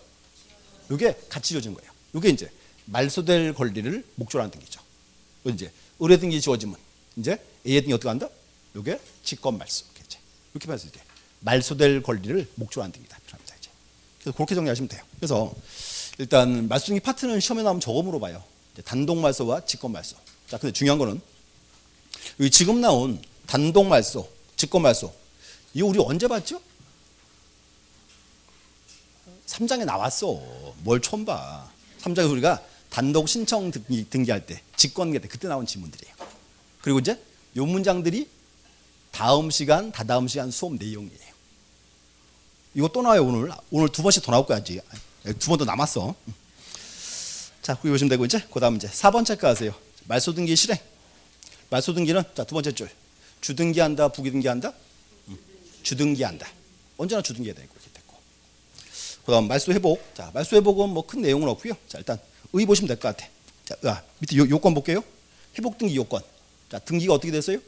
요게 같이 지어지는 거예요. 요게 이제 말소될 권리를 목적으로 하는 등기죠. 이제 의뢰 등기 지어지면 이제 A의 등기 어떻게 한다? 요게 직권 말소. 이렇게 봤을 때 말소될 권리를 목적으로 하는 등기다. 이제. 그래서 그렇게 정리하시면 돼요. 그래서 일단 말소 등기 파트는 시험에 나오면 저거 물어봐요. 단독 말소와 직권 말소. 자, 근데 중요한 거는 여기 지금 나온 단독 말소, 직권 말소. 이거 우리 언제 봤죠? 3장에 나왔어. 뭘 처음 봐. 3장에 우리가 단독 신청 등기할 때, 직권계 때 그때 나온 지문들이에요. 그리고 이제 요 문장들이 다음 시간, 다다음 시간 수업 내용이에요. 이거 또 나와요, 오늘. 오늘 2번씩 더 나올 거야, 아직. 2번 더 남았어. 자, 그거 보시면 되고, 이제, 그 다음 이제 4번 체크하세요. 말소등기 실행. 말소등기는, 자, 2번째 줄. 주등기한다, 부기등기한다? 주등기한다. 언제나 주등기해야 되고, 이렇게 됐고. 그 다음 말소 회복. 자, 말소 회복은 뭐 큰 내용은 없고요. 자, 일단 의 보시면 될 것 같아. 자, 밑에 요건 볼게요. 회복 등기 요건. 자, 등기가 어떻게 됐어요?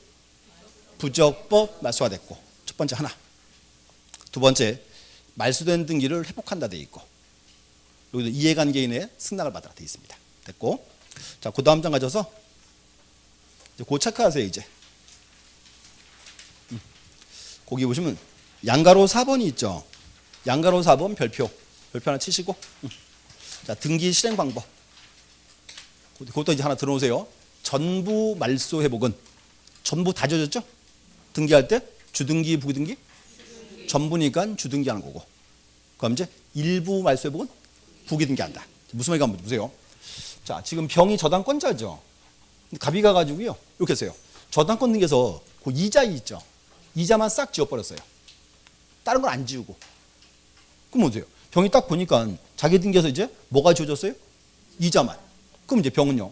부적법 말소가 됐고. 첫 번째 하나. 두 번째, 말소된 등기를 회복한다 돼 있고. 여기도 이해관계인의 승낙을 받아라 돼 있습니다. 됐고. 자, 그 다음 장 가져서 이제 그 체크하세요, 이제. 거기 보시면 양가로 4번이 있죠. 양가로 4번 별표 하나 치시고 자, 등기 실행 방법. 그것도 이제 하나 들어오세요. 전부 말소 회복은 전부 다 져졌죠? 등기할 때 주등기, 부등기? 전부니까 주등기 하는 거고. 그럼 이제 일부 말소 회복은 부기등기한다. 무슨 말인가 한번 보세요. 자, 지금 병이 저당권자죠. 갑이 가가지고요. 이렇게 했어요. 저당권 등기에서 그 이자 있죠. 이자만 싹 지워버렸어요. 다른 건 안 지우고. 그럼 보세요. 병이 딱 보니까 자기 등기에서 이제 뭐가 지워졌어요? 이자만. 그럼 이제 병은요.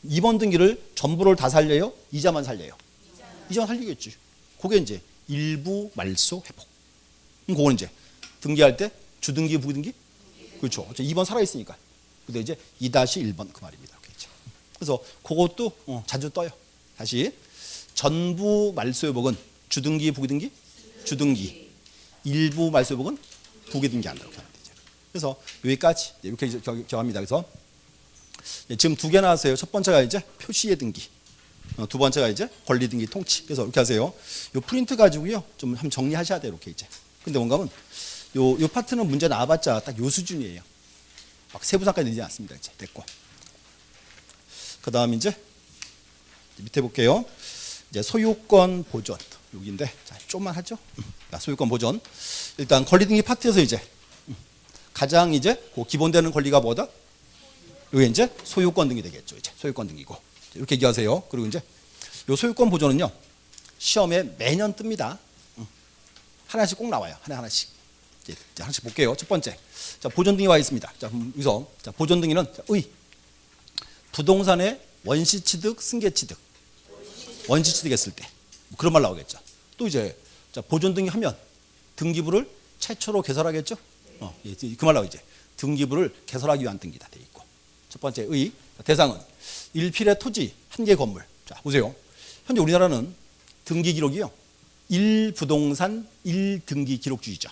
이번 등기를 전부를 다 살려요? 이자만 살려요? 이자만 살리겠지. 그게 이제 일부 말소 회복. 그럼 그거는 이제 등기할 때 주등기, 부등기? 그렇죠. 2번 살아있으니까. 근데 이제 2-1번 그 말입니다. 그렇죠. 그래서 그것도 자주 떠요. 다시 전부 말소 회복은 주등기, 부등기? 주등기. 일부 말소 회복은 부기등기한다고 하면 되죠. 그래서 여기까지 이렇게 정합니다. 그래서 지금 두 개 나왔어요. 첫 번째가 이제 표시의 등기, 두 번째가 이제 권리 등기 통치. 그래서 이렇게 하세요. 요 프린트 가지고요 좀 한번 정리하셔야 돼요. 이렇게 이제. 근데 뭔가 하면 요 파트는 문제 나와봤자 딱 요 수준이에요. 막 세부상까지 내지 않습니다. 이제 됐고. 그 다음 이제 밑에 볼게요. 이제 소유권 보존 여기인데 자 좀만 하죠. 소유권 보존. 일단 권리 등기 파트에서 이제 가장 이제 그 기본되는 권리가 뭐다? 이게 이제 소유권 등이 되겠죠. 이제 소유권 등이고 이렇게 얘기하세요. 그리고 이제 요 소유권 보존은요 시험에 매년 뜹니다. 하나씩 꼭 나와요. 하나씩. 이제 하나씩 볼게요. 첫 번째, 자 보존 등이 와 있습니다. 자 여기서 자 보존 등이는 부동산의 원시 취득, 승계 취득, 원시 취득했을 때 그런 말 나오겠죠. 또 이제 자 보존 등이 하면 등기부를 최초로 개설하겠죠. 그 말 나오 이제 등기부를 개설하기 위한 등기다 돼 있고. 첫 번째 대상은 일필의 토지, 한 개 건물. 자, 보세요. 현재 우리나라는 등기 기록이요. 1부동산 1등기 기록주의죠.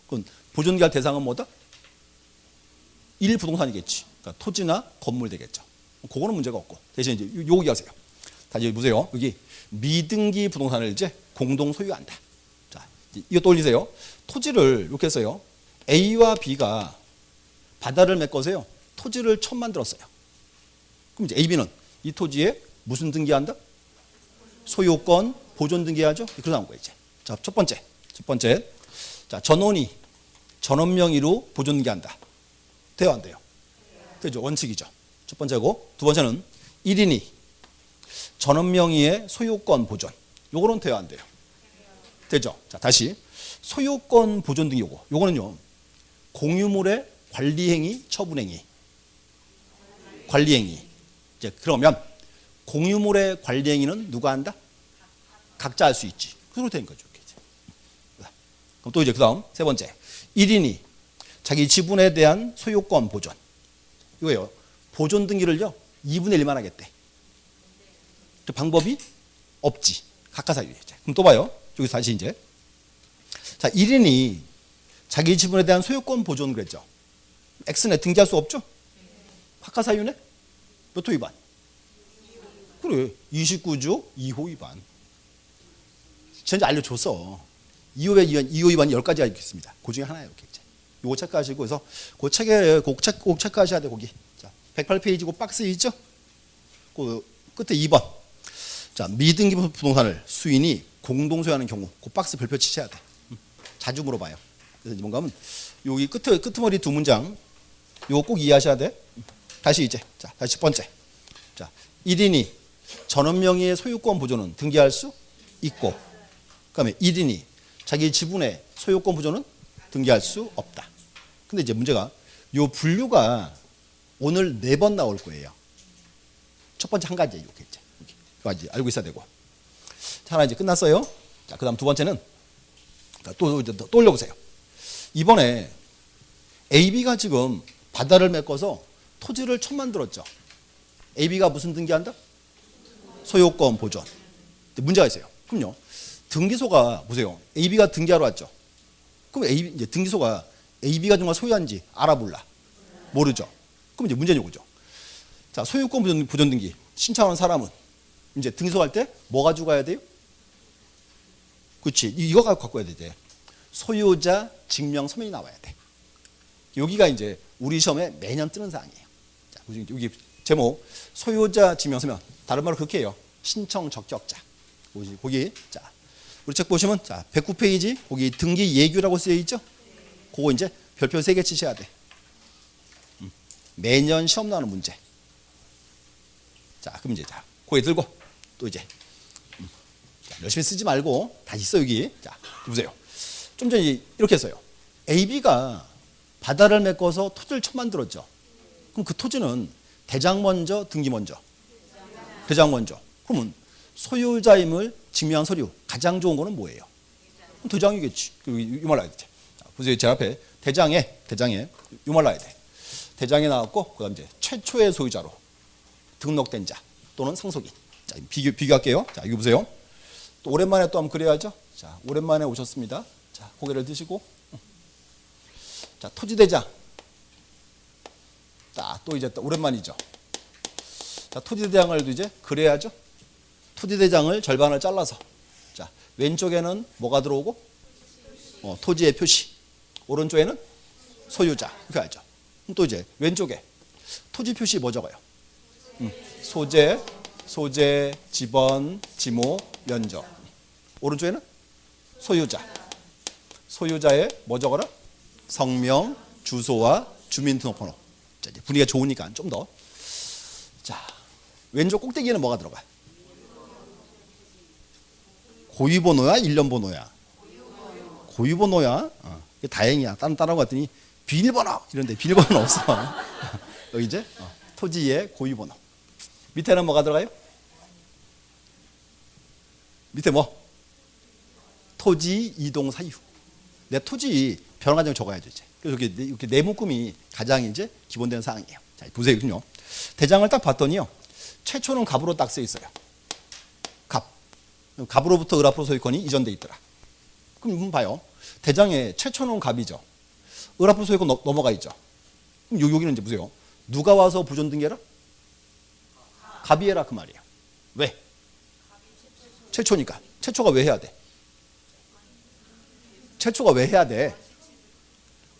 그럼 보존기할 대상은 뭐다? 1부동산이겠지. 그러니까 토지나 건물 되겠죠. 그거는 문제가 없고. 대신 이제 요기 하세요. 다시 보세요. 여기 미등기 부동산을 이제 공동 소유한다. 자, 이거 떠올리세요. 토지를 이렇게 했어요. A와 B가 바다를 메꿔서요. 토지를 처음 만들었어요. 그럼 이제 A, B는 이 토지에 무슨 등기한다? 소유권, 보존 등기하죠? 그렇게 나온 거예요, 이제. 자, 첫 번째. 자, 전원이 전원 명의로 보존 등기한다. 돼요, 안 돼요? 되죠. 원칙이죠. 첫 번째고, 두 번째는 1인이 전원 명의의 소유권 보존. 요거는 돼요, 안 돼요? 되죠. 자, 다시. 소유권 보존 등기 요거는요. 공유물의 관리행위, 처분행위. 관리행위. 이제 그러면 공유물의 관리행위는 누가 한다? 각자 할 수 있지. 그렇게 된 거죠. 그럼 또 이제 그 다음 세 번째. 1인이 자기 지분에 대한 소유권 보존. 이거예요. 보존 등기를요. 2분의 1만 하겠대. 방법이 없지. 각하사유. 그럼 또 봐요. 여기서 다시 이제. 자, 1인이 자기 지분에 대한 소유권 보존 그랬죠. X네 등기할 수 없죠? 각하사유네? 몇 호 위반? 그래. 29조 2호 위반. 전에 알려줬어. 2호 위반이 10가지가 있습니다. 그 중에 하나예요. 이렇게 이제. 요거 체크하시고, 그래서 그 책에 꼭 체크하셔야 돼, 거기. 자, 108페이지고 박스 있죠? 그 끝에 2번. 자, 미등기 부동산을 수인이 공동 소유하는 경우, 그 박스 별표 치셔야 돼. 자주 물어봐요. 그래서 뭔가 하면, 여기 끄트머리 두 문장, 요거 꼭 이해하셔야 돼. 다시 이제. 자, 다시 첫 번째. 자, 1인이 전원 명의의 소유권 보존은 등기할 수 있고, 그다음에 1인이 자기 지분의 소유권 보존은 등기할 수 없다. 근데 이제 문제가 요 분류가 오늘 4번 나올 거예요. 첫 번째 한 가지 이렇게 이제 여기까지 알고 있어야 되고. 자, 하나 이제 끝났어요. 자, 그다음 두 번째는 또 올려보세요. 이번에 AB가 지금 바다를 메꿔서 토지를 처음 만들었죠. AB가 무슨 등기한다? 소유권 보존. 문제가 있어요. 그럼요. 등기소가 보세요. AB가 등기하러 왔죠. 그럼 이제 등기소가 AB가 정말 소유한지 알아볼라. 모르죠. 그럼 이제 문제는 이거죠. 자, 소유권 보존 등기 신청하는 사람은 이제 등기소 갈 때 뭐 가지고 가야 돼요? 그렇지. 이거 갖고 와야 돼. 소유자 증명 서면이 나와야 돼. 여기가 이제 우리 시험에 매년 뜨는 사항이에요. 자, 여기 제목 소유자 증명 서면. 다른 말로 그렇게 해요. 신청 적격자. 거기 자 우리 책 보시면 자 109페이지 거기 등기 예규라고 쓰여 있죠. 그거 이제 별표 3개 치셔야 돼. 매년 시험 나오는 문제. 자 그럼 이제 자 고개 들고 또 이제 자, 열심히 쓰지 말고 다 있어 여기. 자 보세요. 좀 전에 이렇게 했어요. AB가 바다를 메꿔서 토지를 처음 만들었죠. 그럼 그 토지는 대장 먼저 등기 먼저. 대장 먼저. 그러면 소유자임을 증명한 서류 가장 좋은 거는 뭐예요? 대장이겠지. 이 말 나야 돼. 보세요. 제 앞에 대장에 이 말 나야 돼. 대장에 나왔고 그다음 이제 최초의 소유자로 등록된 자 또는 상속인. 자 비교할게요. 자 이거 보세요. 또 오랜만에 또 한번 그래야죠. 자 오랜만에 오셨습니다. 자 고개를 드시고 자 토지대장. 또 이제 또 오랜만이죠. 자 토지대장을 이제 그래야죠. 토지대장을 절반을 잘라서 자 왼쪽에는 뭐가 들어오고 토지의 표시 오른쪽에는 소유자 이렇게 하죠. 또 이제 왼쪽에 토지 표시 뭐 적어요? 소재, 지번, 지모, 면적. 오른쪽에는 소유자의 뭐 적어라? 성명, 주소와 주민등록번호. 자, 이제 분위기가 좋으니까 좀 더. 자, 왼쪽 꼭대기에는 뭐가 들어가? 고유번호야, 일련번호야? 고유번호야. 다행이야. 따라고 했더니 비밀번호 이런데 비밀번호는 없어. 여기 이제 토지의 고유번호. 밑에는 뭐가 들어가요? 밑에 뭐? 토지 이동 사유. 내 토지 변화 과정 적어야죠 이제. 그래서 이렇게 네 묶음이 가장 이제 기본되는 사항이에요. 자 보세요. 대장을 딱 봤더니요. 최초는 갑으로 딱 써 있어요. 갑으로부터 을 앞으로 소유권이 이전돼 있더라. 그럼 봐요. 대장에 최초는 갑이죠. 을 앞으로 소유권 넘어가 있죠. 그럼 여기는 이제 보세요. 누가 와서 부존 등기해라? 갑이 해라 그 말이에요. 왜? 최초니까. 최초가 왜 해야 돼? 최초가 왜 해야 돼?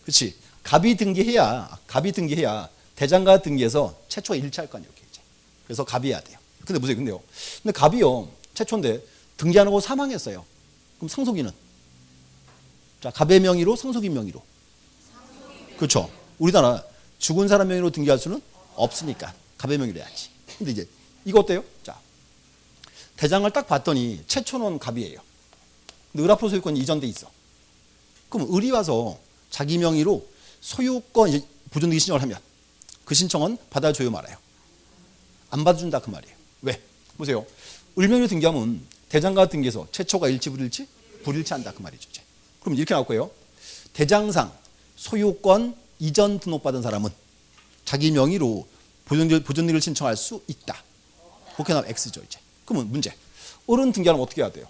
그렇지. 갑이 등기해야 대장과 등기해서 최초가 일치할 거 아니에요. 이제. 그래서 갑이 해야 돼요. 근데 보세요. 근데 갑이요. 최초인데 등기 안 하고 사망했어요. 그럼 상속인은? 자, 갑의 명의로 상속인 명의로. 그렇죠. 우리나라 죽은 사람 명의로 등기할 수는 없으니까 갑의 명의로 해야지. 근데 이제 이거 어때요? 자, 대장을 딱 봤더니 최초는 갑이에요. 근데 을 앞으로 소유권이 이전돼 있어. 그럼 을이 와서 자기 명의로 소유권 이제 보존등기 신청을 하면 그 신청은 받아줘요 말아요? 안 받아준다 그 말이에요. 왜? 보세요. 을 명의로 등기하면 대장과 등기해서 최초가 일치 불일치한다 그 말이죠. 이제. 그럼 이렇게 나올 거예요. 대장상 소유권 이전 등록받은 사람은 자기 명의로 보존등기를 신청할 수 있다. 그렇게 나오면 X죠 이제. 그러면 문제. 을은 등기하면 어떻게 해야 돼요?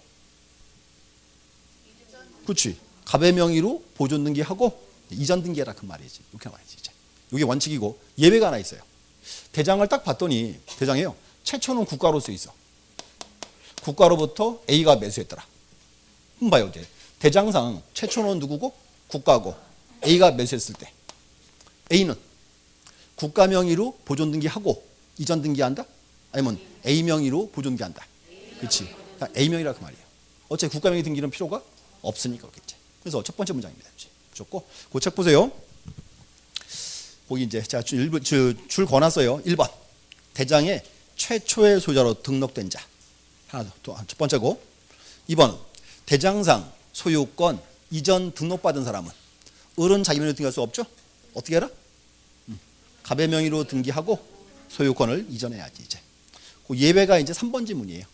그렇지. 갑의 명의로 보존등기하고 이전 등기해라 그 말이지. 이렇게 말이지 이제. 이게 원칙이고 예외가 하나 있어요. 대장을 딱 봤더니 대장이에요. 최초는 국가로 써 있어. 국가로부터 A가 매수했더라. 그럼 봐요 이제. 대장상 최초는 누구고? 국가고 A가 매수했을 때 A는 국가 명의로 보존 등기하고 이전 등기한다? 아니면 A 명의로 보존 등기한다? 그렇지. A 명의라 그 말이에요. 어차피 국가 명의 등기는 필요가 없으니까 그렇겠지. 그래서 첫 번째 문장입니다. 보셨고 그 책 보세요. 거기 이제 자 줄 권았어요. 1번 대장의 최초의 소유자로 등록된 자. 하나 더 첫 번째고 2번은 대장상 소유권 이전 등록받은 사람은 을은 자기 명의로 등기할 수 없죠? 어떻게 해라? 갑의 명의로 등기하고 소유권을 이전해야지 이제. 그 예외가 이제 3번 지문이에요.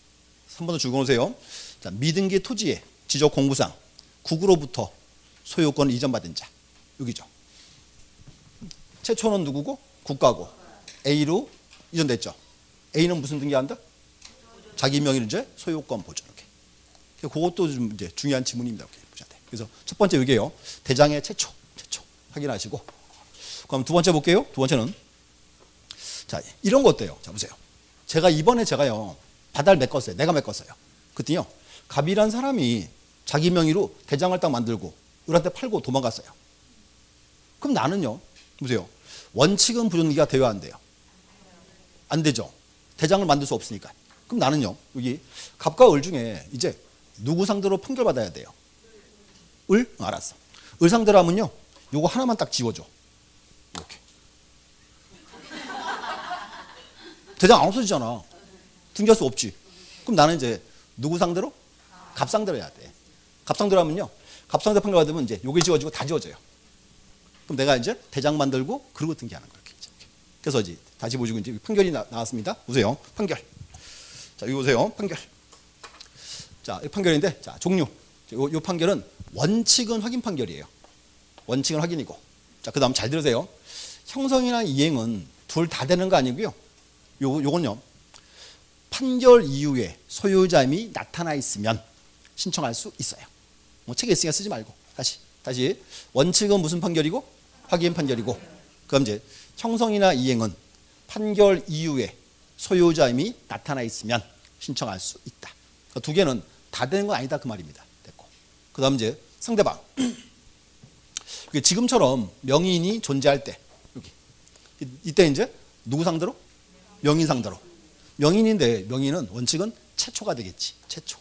3번을 줄거놓으세요. 자, 미등기 토지의 지적 공부상 국으로부터 소유권을 이전받은 자. 여기죠. 최초는 누구고? 국가고 A로 이전됐죠. A는 무슨 등기한다? 자기 명의로 이제 소유권 보존. 이렇게. 그것도 좀 이제 중요한 지문입니다. 이렇게 보셔야 돼. 그래서 첫 번째 여기에요. 대장의 최초 확인하시고. 그럼 두 번째 볼게요. 두 번째는 자 이런 거 어때요? 자 보세요. 제가 이번에 제가요 바다를 메꿨어요. 내가 메꿨어요. 그랬더니요 갑이란 사람이 자기 명의로 대장을 딱 만들고 을한테 팔고 도망갔어요. 그럼 나는요, 보세요. 원칙은 부존등기가 돼야 안 돼요? 안 되죠. 대장을 만들 수 없으니까. 그럼 나는요, 여기 갑과 을 중에 이제 누구 상대로 판결받아야 돼요? 을? 알았어. 을 상대로 하면요, 요거 하나만 딱 지워줘. 이렇게. 대장 안 없어지잖아. 등기할 수 없지. 그럼 나는 이제 누구 상대로? 갑 상대로 해야 돼. 갑 상대로 하면요, 갑 상대 판결 받으면 이제 요게 지워지고 다 지워져요. 그럼 내가 이제 대장 만들고 그러고 등기하는 거예요. 그래서 이제 다시 보시고 이제 판결이 나왔습니다. 보세요. 판결. 자, 이거 보세요. 판결. 자, 이 판결인데, 자, 종류. 요 판결은 원칙은 확인 판결이에요. 원칙은 확인이고. 자, 그 다음 잘 들으세요. 형성이나 이행은 둘 다 되는 거 아니고요. 요건요, 판결 이후에 소유자임이 나타나 있으면 신청할 수 있어요. 뭐 책에 있으니까 쓰지 말고. 다시. 원칙은 무슨 판결이고? 확인 판결이고. 그럼 이제 형성이나 이행은 판결 이후에 소유자임이 나타나 있으면 신청할 수 있다. 두 개는 다 되는 건 아니다 그 말입니다. 됐고. 그 다음 이제 상대방. 지금처럼 명의인이 존재할 때, 여기. 이때 이제 누구 상대로? 명의인 상대로. 명의인인데 명의인은 원칙은 최초가 되겠지. 최초.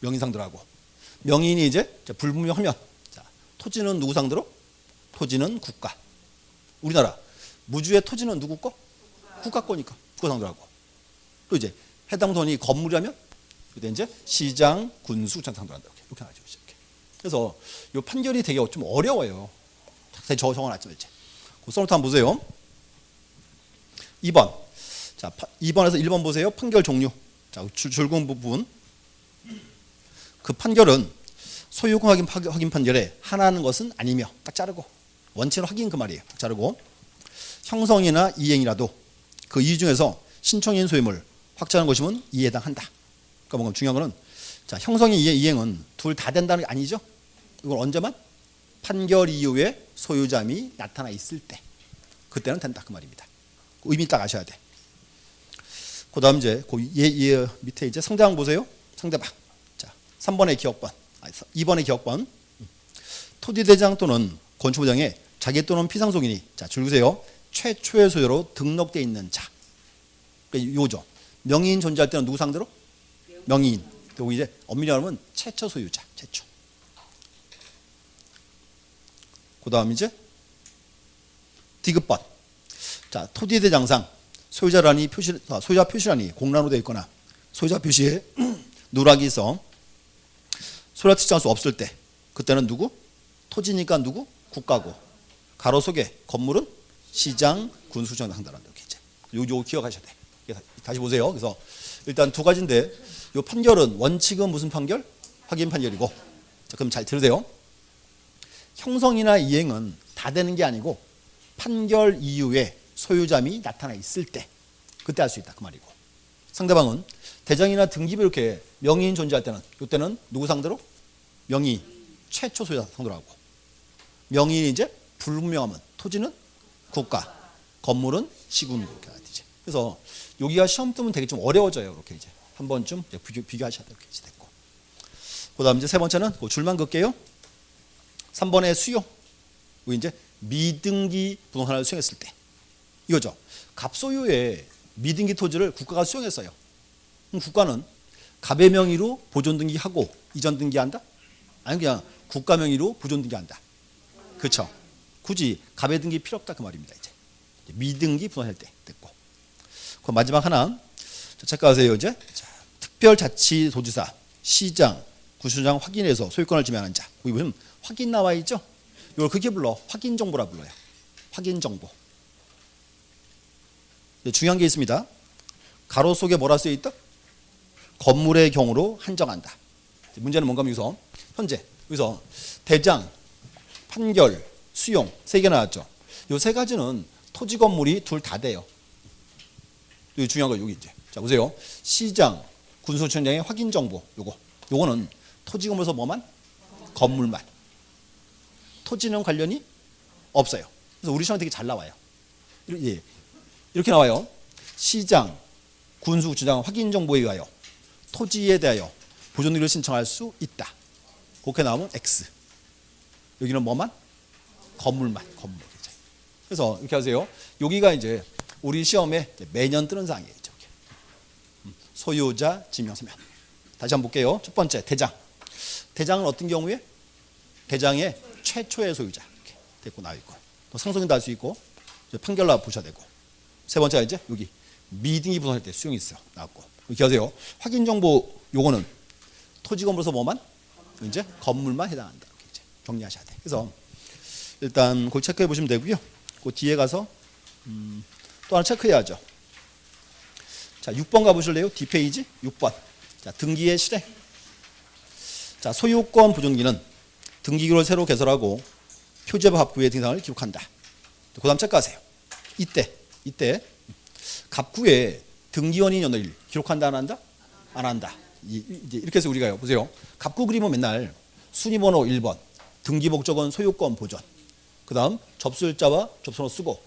명의인 상대로 하고. 명의인이 이제 불분명하면, 자, 토지는 누구 상대로? 토지는 국가. 우리나라 무주의 토지는 누구 거? 국가 거니까 국가 상대로 하고. 또 이제 해당 돈이 건물이라면 그때 이제 시장, 군수, 장 상대로 한다. 이렇게 나죠. 이렇게. 그래서 이 판결이 되게 좀 어려워요. 자세히 적어놨죠 이제. 그 써놓고 한번 보세요. 2번. 자, 2번에서 1번 보세요. 판결 종류. 자, 줄공 부분. 그 판결은 소유권 확인 판결에 하나하는 것은 아니며 딱 자르고, 원칙은 확인 그 말이에요. 딱 자르고, 형성이나 이행이라도 그 이유 중에서 신청인 소유물 확정하는 것이면 이에 해당한다. 그러니까 뭔가 중요한 거는, 자, 형성이 이행은 둘 다 된다는 게 아니죠. 이건 언제만? 판결 이후에 소유자임이 나타나 있을 때, 그때는 된다 그 말입니다. 그 의미 딱 아셔야 돼. 그 다음 이제 얘 밑에 이제 상대방 보세요. 상대방. 자, 3번의 기억번, 2번의 기억번. 토지대장 또는 건축부장에 자기 또는 피상속인이, 자, 줄 보세요. 최초의 소유로 등록되어 있는 자. 그러니까 요죠. 명의인 존재할 때는 누구 상대로? 명의인. 그리고 이제 엄밀히 말하면 최초 소유자. 최초. 그 다음 이제 디귿번. 자, 토지대장상 소유자 표시란이 공란으로 되어 있거나 소유자 표시에 누락이 있어 소유자 특정할 수 없을 때, 그때는 누구? 토지니까 누구? 국가고. 가로 속에 건물은 시장, 군수청 상대한다. 요거 기억하셔야 돼. 다시 보세요. 그래서 일단 두 가지인데, 요 판결은 원칙은 무슨 판결? 확인 판결이고. 자, 그럼 잘 들으세요. 형성이나 이행은 다 되는 게 아니고 판결 이후에 소유자임이 나타나 있을 때, 그때 할 수 있다 그 말이고. 상대방은 대장이나 등기부 이렇게 명의인 존재할 때는, 이때는 누구 상대로? 명의 최초 소유자 상대로 하고, 명의인이 이제 불분명하면 토지는 국가, 건물은 시군 이렇게 되지. 그래서 여기가 시험 뜨면 되게 좀 어려워져요. 이렇게 이제 한 번쯤 비교하셔야 돼. 이렇게 됐고. 그다음 이제 세 번째는 그 줄만 긋게요. 3번의 수용. 이제 미등기 부동산을 수용했을 때 이거죠. 갑소유의 미등기 토지를 국가가 수용했어요. 그럼 국가는 갑의 명의로 보존 등기하고 이전 등기한다? 아니 그냥 국가 명의로 보존 등기한다. 그렇죠. 굳이 갑의 등기 필요 없다 그 말입니다. 이제 미등기 부동산할 때 됐고. 그 마지막 하나. 자, 체크하세요. 이제 자, 특별자치도지사, 시장, 구수장 확인해서 소유권을 지명하는 자. 여기 보면 확인 나와 있죠. 이걸 그렇게 불러. 확인 정보라 불러요. 확인 정보. 중요한 게 있습니다. 가로 속에 뭐라 쓰여 있다? 건물의 경우로 한정한다. 문제는 뭔가 하면 여기서 현재 여기서 대장, 판결, 수용 세 개 나왔죠. 이 세 가지는 토지 건물이 둘 다 돼요. 여기 중요한 거 여기 이제. 자 보세요. 시장, 군수청장의 확인 정보 요거는 토지 건물에서 뭐만? 건물만. 토지는 관련이 없어요. 그래서 우리 시험에 되게 잘 나와요. 이렇게 나와요. 시장, 군수청장 확인 정보에 의하여 토지에 대하여 보존 등기를 신청할 수 있다. 그렇게 나오면 X. 여기는 뭐만? 건물만. 건물. 그래서 이렇게 하세요. 여기가 이제 우리 시험에 매년 뜨는 사항이에요. 소유자 증명서면. 다시 한번 볼게요. 첫 번째 대장. 대장은 어떤 경우에? 대장의 최초의 소유자 이렇게 됐고 나와 있고, 또 상속인도 할 수 있고, 판결 나 보셔야 되고. 세 번째가 이제 여기 미등기 부동산일 때 수용이 있어요. 나왔고. 이렇게 하세요. 확인 정보 요거는 토지 건물에서 뭐만? 이제 건물만 해당한다. 이렇게 이제 정리하셔야 돼. 그래서 일단 그걸 체크해 보시면 되고요. 그 뒤에 가서 또 하나 체크해야죠. 자, 6번 가보실래요? 뒷페이지 6번. 자, 등기의 실행. 자, 소유권 보존기는 등기기록을 새로 개설하고 표제법 합구의 등상을 기록한다. 그 다음 체크하세요. 이때 갑구에 등기원인 연호일 기록한다 안 한다? 안 한다. 이제 이렇게 해서 우리가요. 보세요. 갑구 그림은 맨날 순위번호 1번, 등기 목적은 소유권 보존. 그 다음 접수일자와 접수번호 쓰고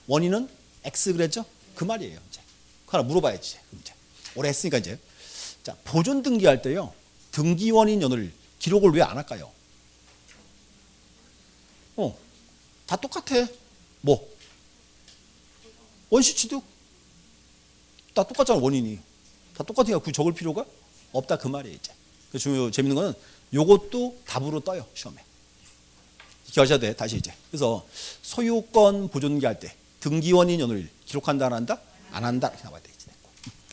원인은 X 그랬죠? 그 말이에요. 이제 하나 물어봐야지. 이제 오래 했으니까 이제 자, 보존 등기할 때요. 등기원인 연호일 기록을 왜 안 할까요? 다 똑같아. 뭐? 원시 취득 다 똑같잖아. 원인이 다 똑같으니까 그 적을 필요가 없다 그 말이에요. 이제 그래서 재밌는 거는 요것도 답으로 떠요 시험에. 이렇게 하셔야 돼. 다시 이제 그래서 소유권 보존기 할 때 등기원인 연호일 기록한다 안 한다? 안 한다 이렇게 나와야 돼.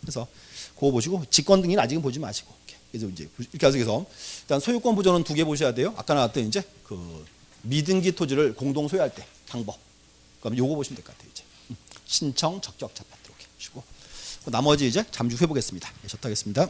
그래서 그거 보시고 직권 등기는 아직은 보지 마시고 그래서 이제 이렇게 해서 일단 소유권 보존은 두 개 보셔야 돼요. 아까 나왔던 이제 그 미등기 토지를 공동 소유할 때 방법. 그럼 요거 보시면 될 것 같아요. 이제 신청 적격 자파 이렇게 하시고 나머지 이제 잠시 후에 보겠습니다. 네, 접하겠습니다.